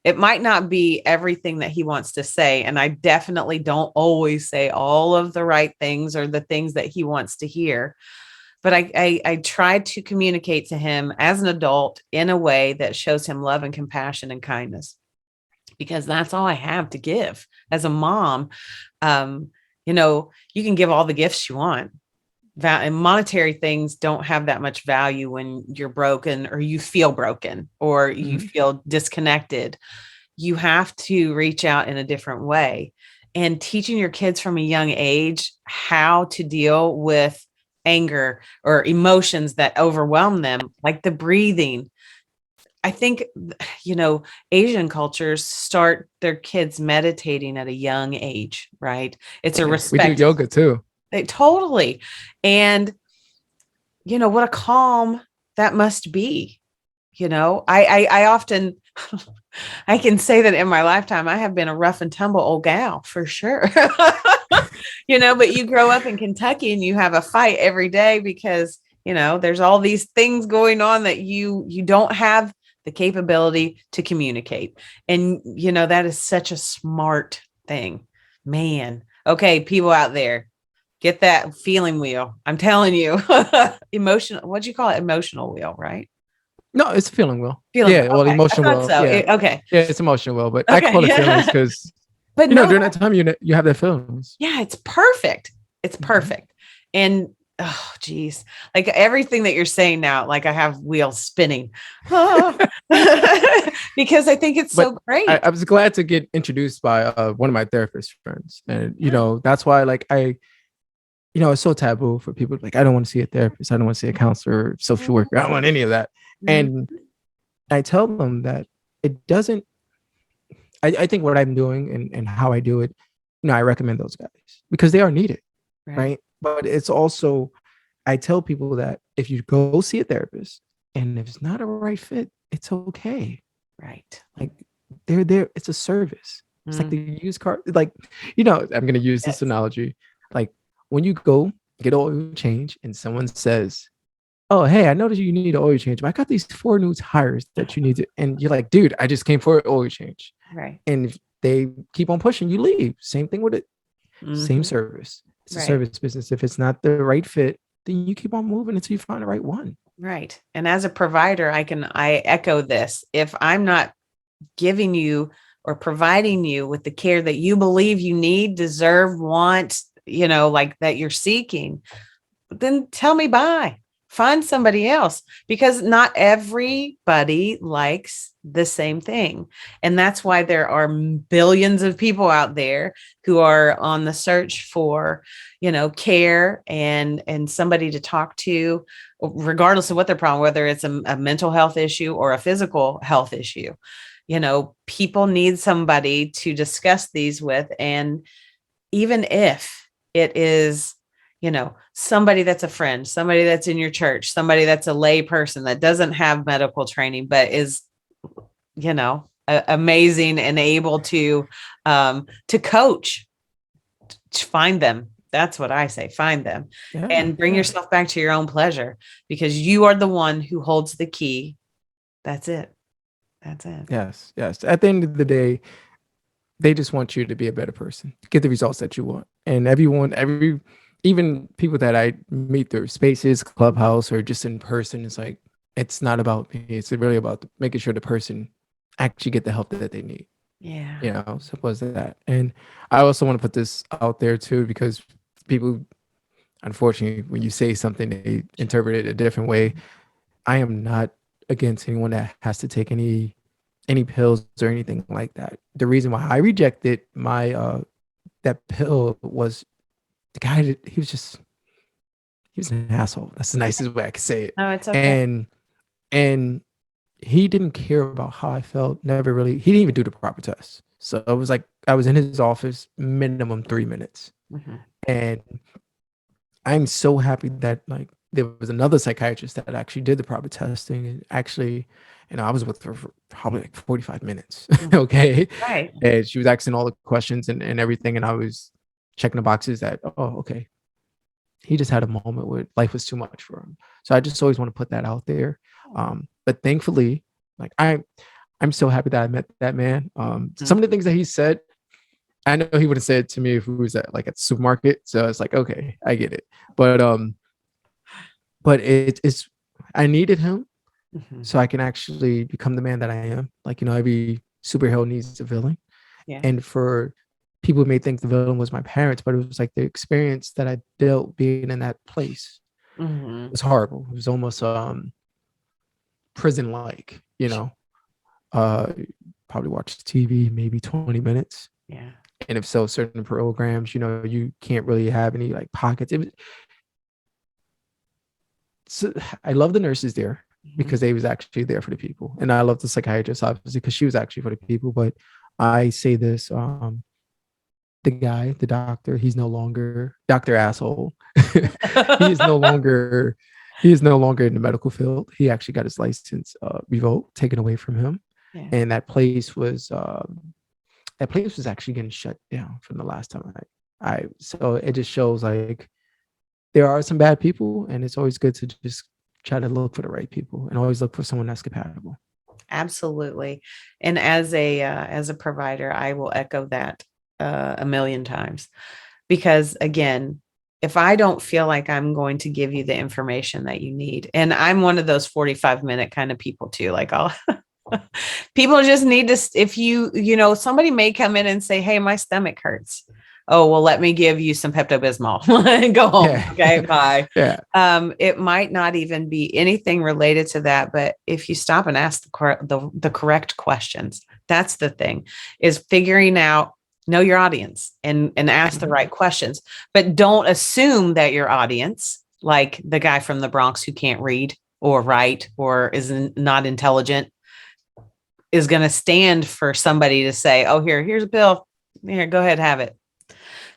It might not be everything that he wants to say. And I definitely don't always say all of the right things or the things that he wants to hear. But I try to communicate to him as an adult in a way that shows him love and compassion and kindness, because that's all I have to give as a mom. Um, you can give all the gifts you want. That and monetary things don't have that much value when you're broken or you feel broken or you Mhm. feel disconnected. You have to reach out in a different way, and teaching your kids from a young age how to deal with anger or emotions that overwhelm them, like the breathing. I think, Asian cultures start their kids meditating at a young age, right? It's a Yeah, we do respect. yoga too. Totally. And, what a calm that must be. I often, I can say that in my lifetime, I have been a rough and tumble old gal for sure. But you grow up in Kentucky and you have a fight every day because, there's all these things going on that you don't have the capability to communicate. And, that is such a smart thing, man. Okay, people out there, get that feeling wheel. I'm telling you, emotional. What'd you call it? Emotional wheel, right? No, it's a feeling wheel. Feeling wheel. Yeah, well, Okay, I emotion thought wheel. so. Yeah, Okay, yeah, it's emotion wheel, but I call it feelings okay. because But no, during that time you have that feelings. yeah, it's perfect. It's Mhm. perfect. And oh geez, like everything that you're saying now, like I have wheels spinning. Ah. Because I think it's But so I, great. I was glad to get introduced by one of my therapist friends, and Yeah. that's why like it's so taboo for people like I don't want to see a therapist, I don't want to see a counselor, social worker, I don't want any of that. Mhm. And I tell them that it doesn't. I think what I'm doing and how I do it, I recommend those guys because they are needed, Right. right? But it's also I tell people that if you go see a therapist and if it's not a right fit, it's okay. Right. Like they're there. It's a service. It's like Mm. the used car. Like, I'm gonna use this Yes. analogy. Like when you go get oil change and someone says, "Oh, hey, I noticed you need an oil change, but I got these 4 new tires that you need to," and you're like, "Dude, I just came for an oil change." Right. And if they keep on pushing, you leave. Same thing with it. Same Hmm. service. It's a Right. service business. If it's not the right fit, then you keep on moving until you find the right one. Right. And as a provider, I echo this. If I'm not giving you or providing you with the care that you believe you need, deserve, want, like that you're seeking, then tell me bye. Find somebody else, because not everybody likes the same thing. And that's why there are billions of people out there who are on the search for, care and somebody to talk to, regardless of what their problem, whether it's a mental health issue or a physical health issue. People need somebody to discuss these with. And even if it is, somebody that's a friend, somebody that's in your church, somebody that's a lay person that doesn't have medical training, but is, amazing and able to coach, find them. That's what I say. Find them Yeah, and bring yeah. yourself back to your own pleasure, because you are the one who holds the key. That's it. That's it. Yes, yes. At the end of the day, they just want you to be a better person, get the results that you want. And even people that I meet through spaces, clubhouse, or just in person, it's like, it's not about me. It's really about making sure the person actually get the help that they need. Yeah. Simple as that. And I also want to put this out there too, because people, unfortunately, when you say something, they interpret it a different way. I am not against anyone that has to take any any pills or anything like that. The reason why I rejected my that pill was the guy that he was an asshole. That's the nicest way I could say it. No, it's okay. And he didn't care about how I felt. Never really. He didn't even do the proper test. So it was like I was in his office minimum 3 minutes, and I'm so happy that like there was another psychiatrist that actually did the proper testing and actually, I was with her for probably like 45 minutes. Okay. Right. And she was asking all the questions and everything. And I was checking the boxes that, oh, okay. He just had a moment where life was too much for him. So I just always want to put that out there. But thankfully, like I'm so happy that I met that man. Some of the things that he said, I know he would have said to me if we was at the supermarket. So it's like, okay, I get it. But it's I needed him so I can actually become the man that I am. Like, every superhero needs a villain. Yeah. And for people who may think the villain was my parents, but it was like the experience that I dealt being in that place was horrible. It was almost prison like, probably watch TV maybe 20 minutes. Yeah. And if so, certain programs, you can't really have any like pockets. So I love the nurses there because they was actually there for the people. And I love the psychiatrist, obviously, because she was actually for the people. But I say this, the doctor, he's no longer Dr. Asshole. He is no longer in the medical field. He actually got his license revoked, taken away from him. Yeah. And that place was actually getting shut down from the last time so it just shows like there are some bad people, and it's always good to just try to look for the right people and always look for someone that's compatible. Absolutely. And as a provider, I will echo that a million times, because again, if I don't feel like I'm going to give you the information that you need, and I'm one of those 45-minute kind of people too, like people just need to, if somebody may come in and say, hey, my stomach hurts. Oh, well, let me give you some Pepto-Bismol and go home. Yeah. Okay, bye. Yeah. It might not even be anything related to that, but if you stop and ask the correct questions, that's the thing, is figuring out, know your audience and ask the right questions, but don't assume that your audience, like the guy from the Bronx who can't read or write or is not intelligent, is going to stand for somebody to say, oh, here's a pill. Here, go ahead, have it.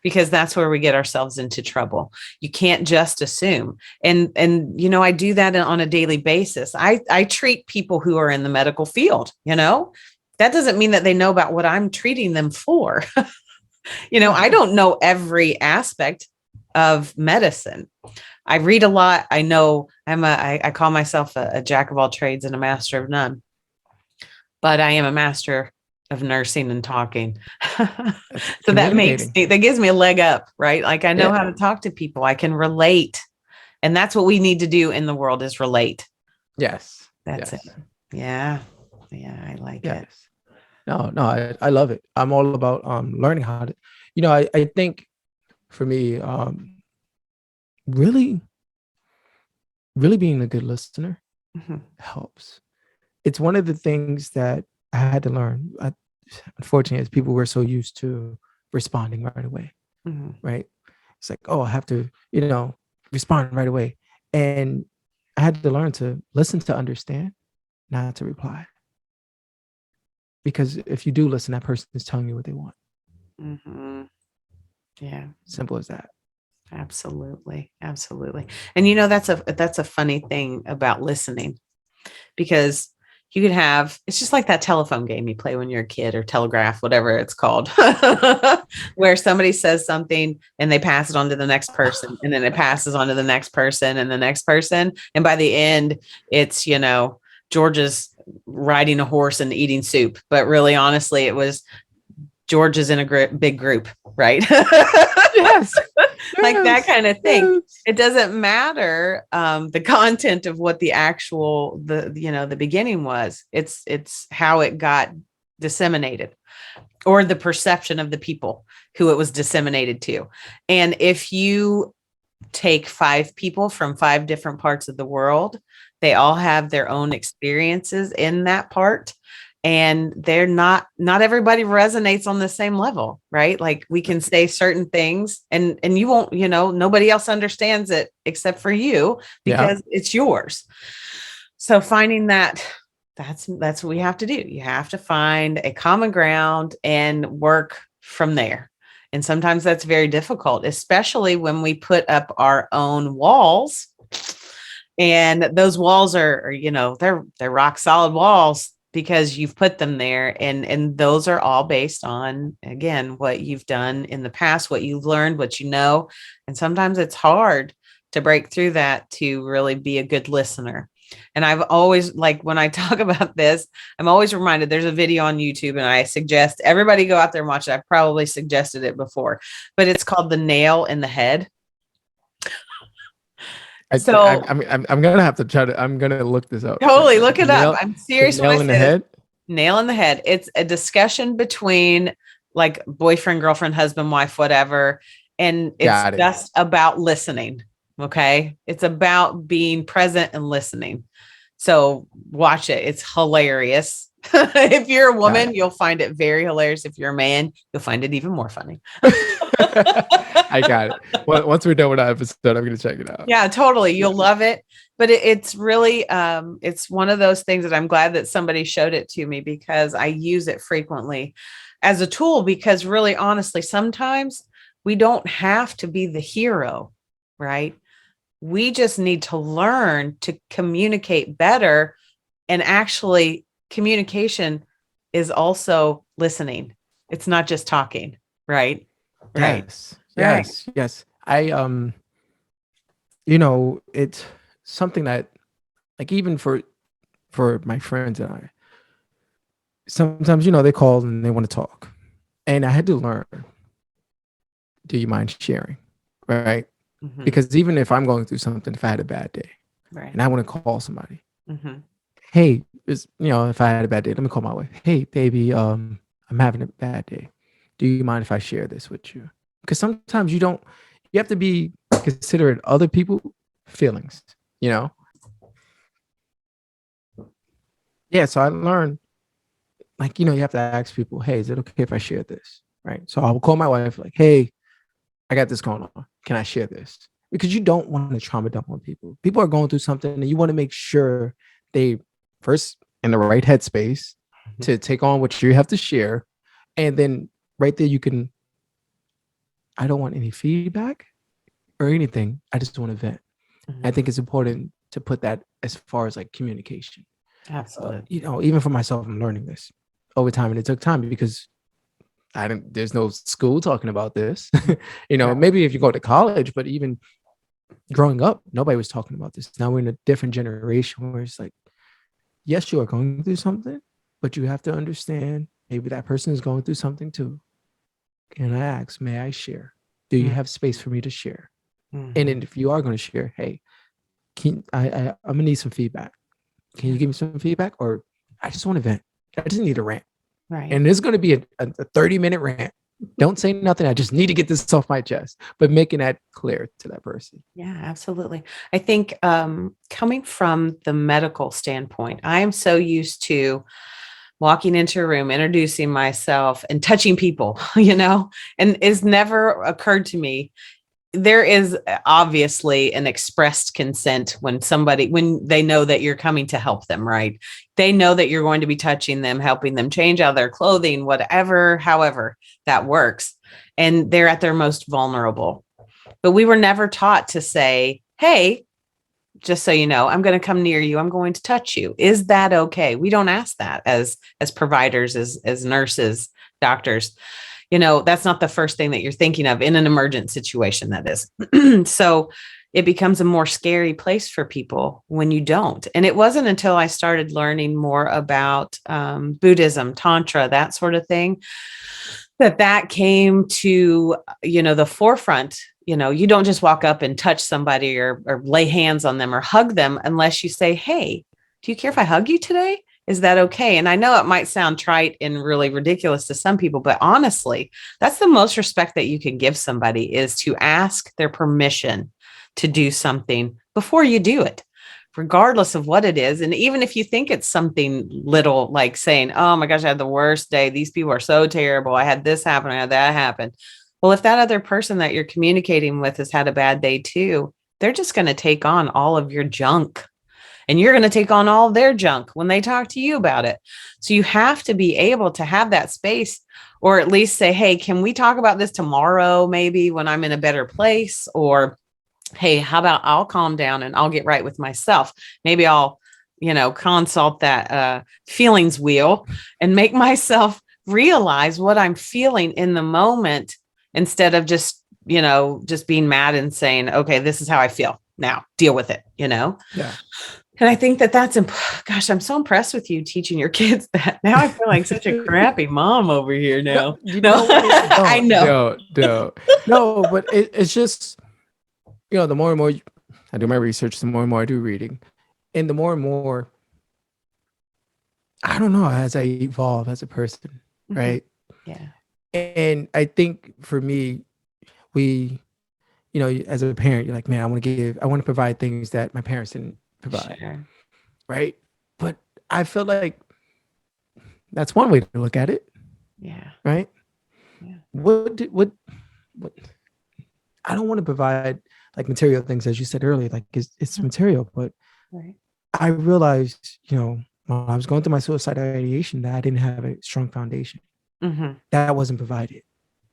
Because that's where we get ourselves into trouble. You can't just assume. And I do that on a daily basis. I treat people who are in the medical field, that doesn't mean that they know about what I'm treating them for. I don't know every aspect of medicine. I read a lot. I know I call myself a jack of all trades and a master of none, but I am a master of nursing and talking. So that gives me a leg up, right? Like I know how to talk to people. I can relate. And that's what we need to do in the world, is relate. Yes. That's it. Yeah. Yeah. I like it. No, I love it. I'm all about learning how to, I think for me, really being a good listener helps. It's one of the things that I had to learn. Unfortunately, as people were so used to responding right away, right? It's like, oh, I have to, respond right away. And I had to learn to listen to understand, not to reply. Because if you do listen, that person is telling you what they want. Yeah. Simple as that. Absolutely. Absolutely. And that's a funny thing about listening, because you could have, it's just like that telephone game you play when you're a kid, or telegraph, whatever it's called, where somebody says something and they pass it on to the next person, and then it passes on to the next person and the next person. And by the end, it's, George is riding a horse and eating soup. But really, honestly, it was George is in a big group, right? Yes. Like that kind of thing. Yes. It doesn't matter the content of what the actual, the beginning was. It's how it got disseminated, or the perception of the people who it was disseminated to. And if you take 5 people from 5 different parts of the world, they all have their own experiences in that part. and they're not everybody resonates on the same level, right? Like we can say certain things and you won't, nobody else understands it except for you Yeah. because it's yours. So finding that's what we have to do. You have to find a common ground and work from there. And sometimes that's very difficult, especially when we put up our own walls. And those walls are they're rock solid walls because you've put them there. And those are all based on, again, what you've done in the past, what you've learned, what you know. And sometimes it's hard to break through that to really be a good listener. And I've always, like, when I talk about this, I'm always reminded there's a video on YouTube, and I suggest everybody go out there and watch it. I've probably suggested it before, but it's called The Nail in the Head. I'm gonna have to try to. I'm gonna look this up. Totally look it up. I'm serious. Nail in the head. Nail in the head. It's a discussion between like boyfriend, girlfriend, husband, wife, whatever, and it's just about listening. Okay, it's about being present and listening. So watch it. It's hilarious. If you're a woman, you'll find it very hilarious. If you're a man, you'll find it even more funny. I got it. Well, once we're done with that episode, I'm going to check it out. Yeah, totally. You'll love it. But it's really, it's one of those things that I'm glad that somebody showed it to me, because I use it frequently as a tool, because really, honestly, sometimes we don't have to be the hero, right? We just need to learn to communicate better. And actually, communication is also listening. It's not just talking, right? Yes. Right. Yes. It's something that, like, even for my friends and I, sometimes, they call and they want to talk. And I had to learn, do you mind sharing? Right? Mm-hmm. Because even if I'm going through something, if I had a bad day, right, and I want to call somebody, mm-hmm, hey, if I had a bad day, let me call my wife. Hey, baby, I'm having a bad day. Do you mind if I share this with you? Because sometimes you have to be considerate of other people's feelings, Yeah, so I learned, like, you have to ask people, hey, is it okay if I share this? Right. So I will call my wife, like, hey, I got this going on. Can I share this? Because you don't want to trauma dump on people. People are going through something, and you want to make sure they first in the right headspace to take on what you have to share. And then right there, I don't want any feedback or anything. I just want to vent. Mm-hmm. I think it's important to put that as far as like communication. Absolutely. Even for myself, I'm learning this over time, and it took time because there's no school talking about this. Right. Maybe if you go to college, but even growing up, nobody was talking about this. Now we're in a different generation where it's like, yes, you are going through something, but you have to understand maybe that person is going through something too. Can I ask, may I share? Do you have space for me to share? Mm-hmm. And then if you are going to share, hey, I'm going to need some feedback. Can you give me some feedback? Or I just want to vent. I just need a rant. Right. And it's going to be a 30-minute rant. Don't say nothing. I just need to get this off my chest, but making that clear to that person. Yeah, absolutely. I think coming from the medical standpoint, I am so used to walking into a room, introducing myself and touching people, and it's never occurred to me. There is obviously an expressed consent when they know that you're coming to help them, right? They know that you're going to be touching them, helping them change out their clothing, whatever, however that works. And they're at their most vulnerable. But we were never taught to say, hey, just so you know, I'm going to come near you. I'm going to touch you. Is that okay? We don't ask that as providers, as nurses, doctors. That's not the first thing that you're thinking of in an emergent situation, that is. So it becomes a more scary place for people when you don't. And it wasn't until I started learning more about Buddhism, Tantra, that sort of thing, that came to, the forefront. You don't just walk up and touch somebody or lay hands on them or hug them unless you say, hey, do you care if I hug you today? Is that okay? And I know it might sound trite and really ridiculous to some people, but honestly, that's the most respect that you can give somebody, is to ask their permission to do something before you do it, regardless of what it is. And even if you think it's something little, like saying, oh my gosh, I had the worst day. These people are so terrible. I had this happen. I had that happen. Well, if that other person that you're communicating with has had a bad day too, they're just going to take on all of your junk, and you're going to take on all their junk when they talk to you about it. So you have to be able to have that space, or at least say, hey, can we talk about this tomorrow, maybe when I'm in a better place? Or, hey, how about I'll calm down and I'll get right with myself. Maybe I'll, consult that feelings wheel and make myself realize what I'm feeling in the moment, instead of just being mad and saying, okay, this is how I feel now, deal with it, Yeah. And I think that's, gosh, I'm so impressed with you teaching your kids that. Now I feel like such a crappy mom over here now. No, I know. No, but it's just, the more and more I do my research, the more and more I do reading, and the more and more, I don't know, as I evolve as a person, right? Yeah. And I think for me, we, as a parent, you're like, man, I want to provide things that my parents didn't provide. Sure. Right. But I feel like that's one way to look at it. Yeah. Right. Yeah. What I don't want to provide like material things, as you said earlier, like it's material, but right. I realized, when I was going through my suicidal ideation, that I didn't have a strong foundation. Mm-hmm. That wasn't provided.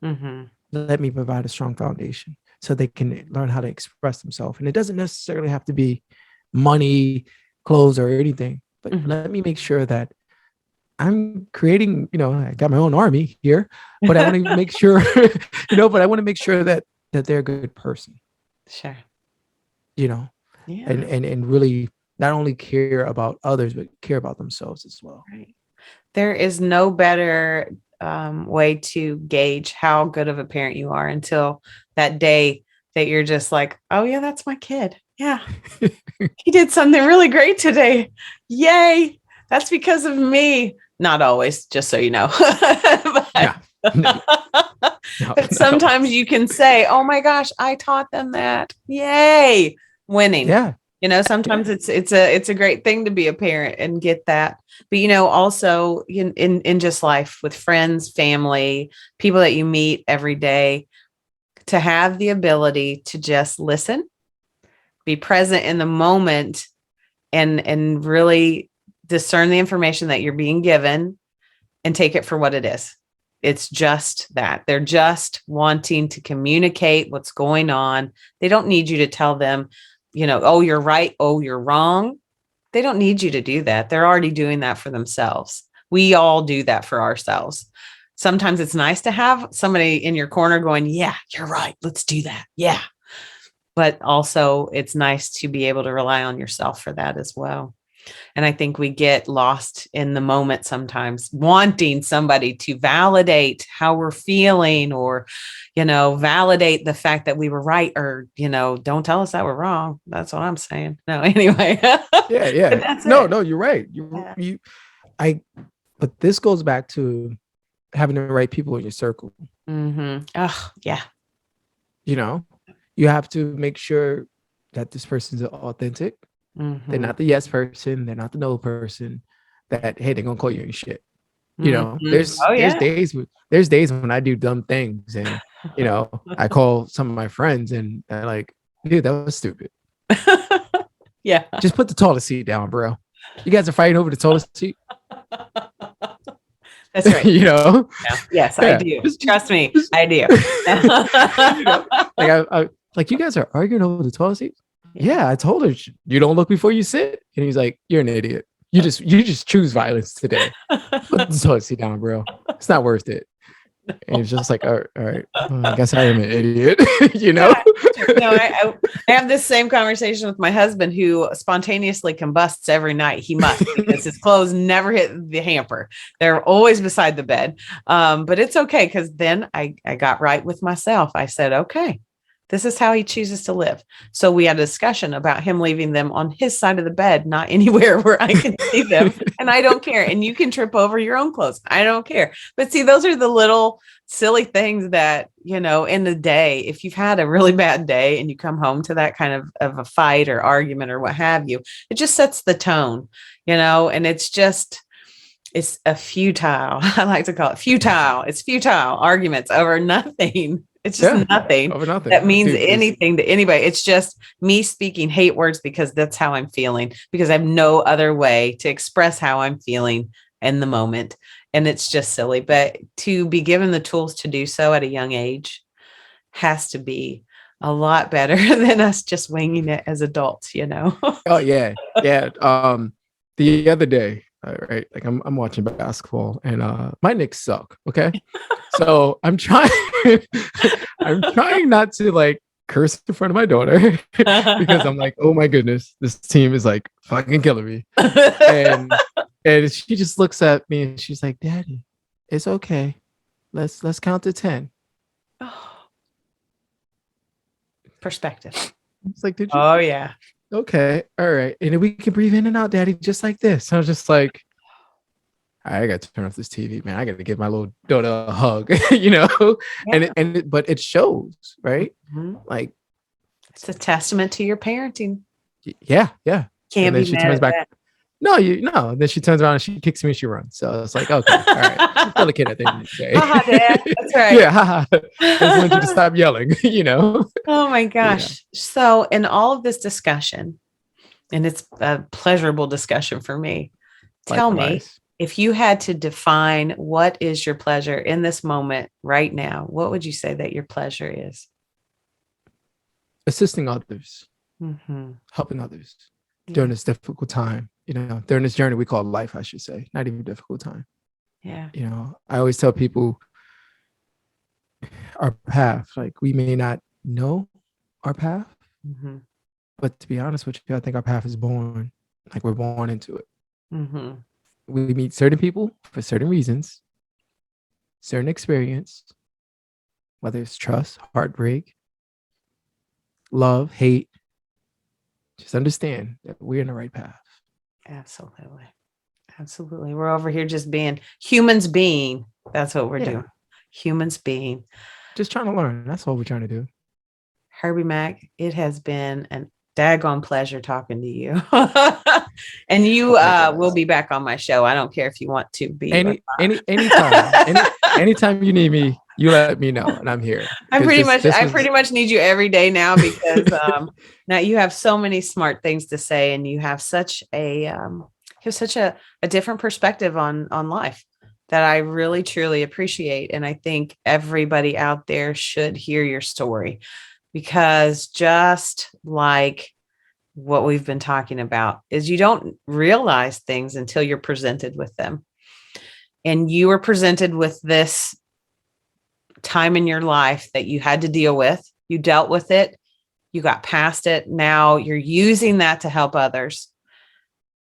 Mm-hmm. Let me provide a strong foundation so they can learn how to express themselves. And it doesn't necessarily have to be money, clothes, or anything, but let me make sure that I'm creating, I got my own army here, but I want to make sure, that they're a good person. Sure. Yeah. And really not only care about others, but care about themselves as well. Right. There is no better way to gauge how good of a parent you are until that day that you're just like, oh yeah, that's my kid. Yeah. He did something really great today. Yay. That's because of me. Not always, just so you know. But sometimes you can say, oh my gosh, I taught them that. Yay. Winning. Yeah. Sometimes it's a great thing to be a parent and get that. But, also in just life with friends, family, people that you meet every day, to have the ability to just listen, be present in the moment, and really discern the information that you're being given and take it for what it is. It's just that they're just wanting to communicate what's going on. They don't need you to tell them, oh, you're right. Oh, you're wrong. They don't need you to do that. They're already doing that for themselves. We all do that for ourselves. Sometimes it's nice to have somebody in your corner going, yeah, you're right. Let's do that. Yeah. But also it's nice to be able to rely on yourself for that as well. And I think we get lost in the moment sometimes, wanting somebody to validate how we're feeling, or, validate the fact that we were right, or, don't tell us that we're wrong. That's what I'm saying. No, anyway. Yeah. No, you're right. But this goes back to having the right people in your circle. Mm-hmm. Oh, yeah. You have to make sure that this person's authentic. Mm-hmm. They're not the yes person. They're not the no person that, hey, they're going to call you any shit. Mm-hmm. There's days when I do dumb things, and, I call some of my friends and they're like, dude, that was stupid. Yeah. Just put the toilet seat down, bro. You guys are fighting over the toilet seat. That's right. Yeah. Yes, I do. Trust me, I do. Like you guys are arguing over the toilet seat. Yeah, I told her, you don't look before you sit. And he's like, you're an idiot. You just choose violence today. Put the toilet seat down, bro. It's not worth it. And it's just like, all right, well, I guess I am an idiot. No, I have this same conversation with my husband, who spontaneously combusts every night. He must, because his clothes never hit the hamper. They're always beside the bed. But it's okay, because then I got right with myself. I said, okay, This is how he chooses to live. So we had a discussion about him leaving them on his side of the bed, not anywhere where I can see them. And I don't care. And you can trip over your own clothes. I don't care. But see, those are the little silly things that, you know, in the day, if you've had a really bad day and you come home to that kind of a fight or argument or what have you, it just sets the tone, you know, and it's a futile, I like to call it futile. It's futile arguments over nothing. It's just nothing over nothing that means Dude, anything to anybody. It's just me speaking hate words because that's how I'm feeling, because I have no other way to express how I'm feeling in the moment. And it's just silly. But to be given the tools to do so at a young age has to be a lot better than us just winging it as adults, you know? Oh yeah. Yeah. The other day, right? Like I'm watching basketball and my Knicks suck. Okay. So I'm trying not to like curse in front of my daughter because I'm like, oh my goodness, this team is like fucking killing me. And she just looks at me and she's like, Daddy, it's okay. Let's count to 10. Perspective. It's like, did you? Oh yeah. Okay. All right. And then we can breathe in and out, Daddy, just like this. I was just like, I got to turn off this TV, man. I got to give my little daughter a hug, you know? Yeah. But it shows, right? Mm-hmm. Like, it's a testament to your parenting. Yeah. Yeah. Can't be mad at that. No. Then she turns around and she kicks me and she runs. So it's like, okay, all right. Still a kid at the end of the day. Haha, Dad. That's right. Yeah. Haha. I just want you to stop yelling, you know? Oh my gosh. Yeah. So in all of this discussion, and it's a pleasurable discussion for me, tell me, if you had to define what is your pleasure in this moment right now, what would you say that your pleasure is? Assisting others, helping others during this difficult time, you know, during this journey we call life, I should say, not even difficult time. Yeah. You know, I always tell people our path, like we may not know our path, but to be honest with you, I think our path is born, like we're born into it. We meet certain people for certain reasons, certain experience, whether it's trust, heartbreak, love, hate. Just understand that we're in the right path. Absolutely. Absolutely. We're over here just being humans being. That's what we're doing. Humans being. Just trying to learn. That's all we're trying to do. Herbie Mack, it has been an daggone pleasure talking to you. And you will be back on my show. I don't care if you want to be. Anytime you need me, you let me know and I'm here. I pretty much need you every day now because now you have so many smart things to say and you have such a different perspective on life that I really truly appreciate. And I think everybody out there should hear your story, because just like what we've been talking about is you don't realize things until you're presented with them. And you were presented with this time in your life that you had to deal with. You dealt with it. You got past it. Now you're using that to help others.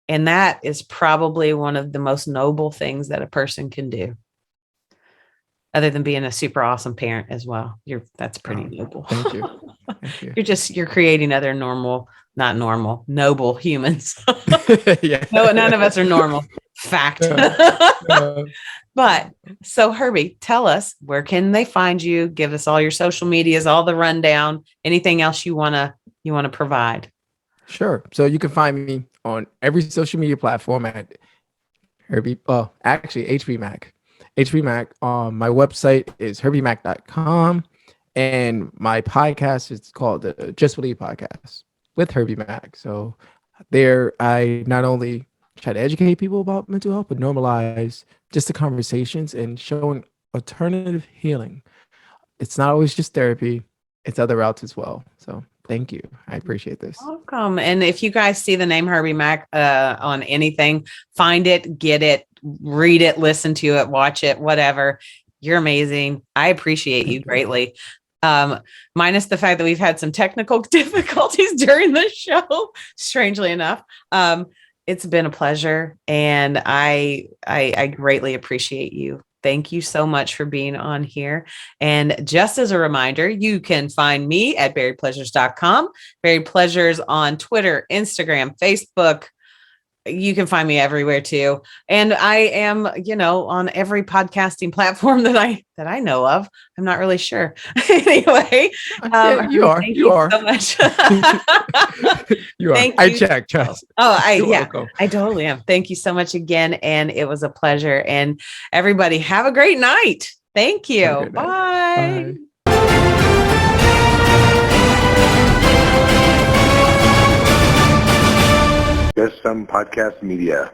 And that is probably one of the most noble things that a person can do, other than being a super awesome parent as well. That's pretty noble. Thank you. Thank you. You're creating other noble humans. Yeah. No, none of us are normal. Fact. But so Herbie, tell us, where can they find you? Give us all your social medias, all the rundown, anything else you want to provide. Sure. So you can find me on every social media platform at HB Mack. HB Mack. My website is herbiemack.com, and my podcast is called the Just Believe Podcast with Herbie Mack. So there, I not only try to educate people about mental health, but normalize just the conversations and showing alternative healing. It's not always just therapy; it's other routes as well. So thank you. I appreciate this. Welcome. And if you guys see the name Herbie Mack on anything, find it, get it, read it, listen to it, watch it, whatever. You're amazing. I appreciate you greatly. Minus the fact that we've had some technical difficulties during the show, strangely enough. It's been a pleasure, and I greatly appreciate you. thank you so much for being on here. And just as a reminder, you can find me at buriedpleasures.com, Buried Pleasures on Twitter, Instagram, Facebook. You can find me everywhere too. And I am, on every podcasting platform that I know of. I'm not really sure. Anyway, Yeah, you are. Thank You are so much. You are. Thank I you. checked. Trust. You're Yeah, welcome. I totally am. Thank you so much again. And it was a pleasure. And everybody have a great night. Thank you. Bye. Bye. Just Some Podcast Media.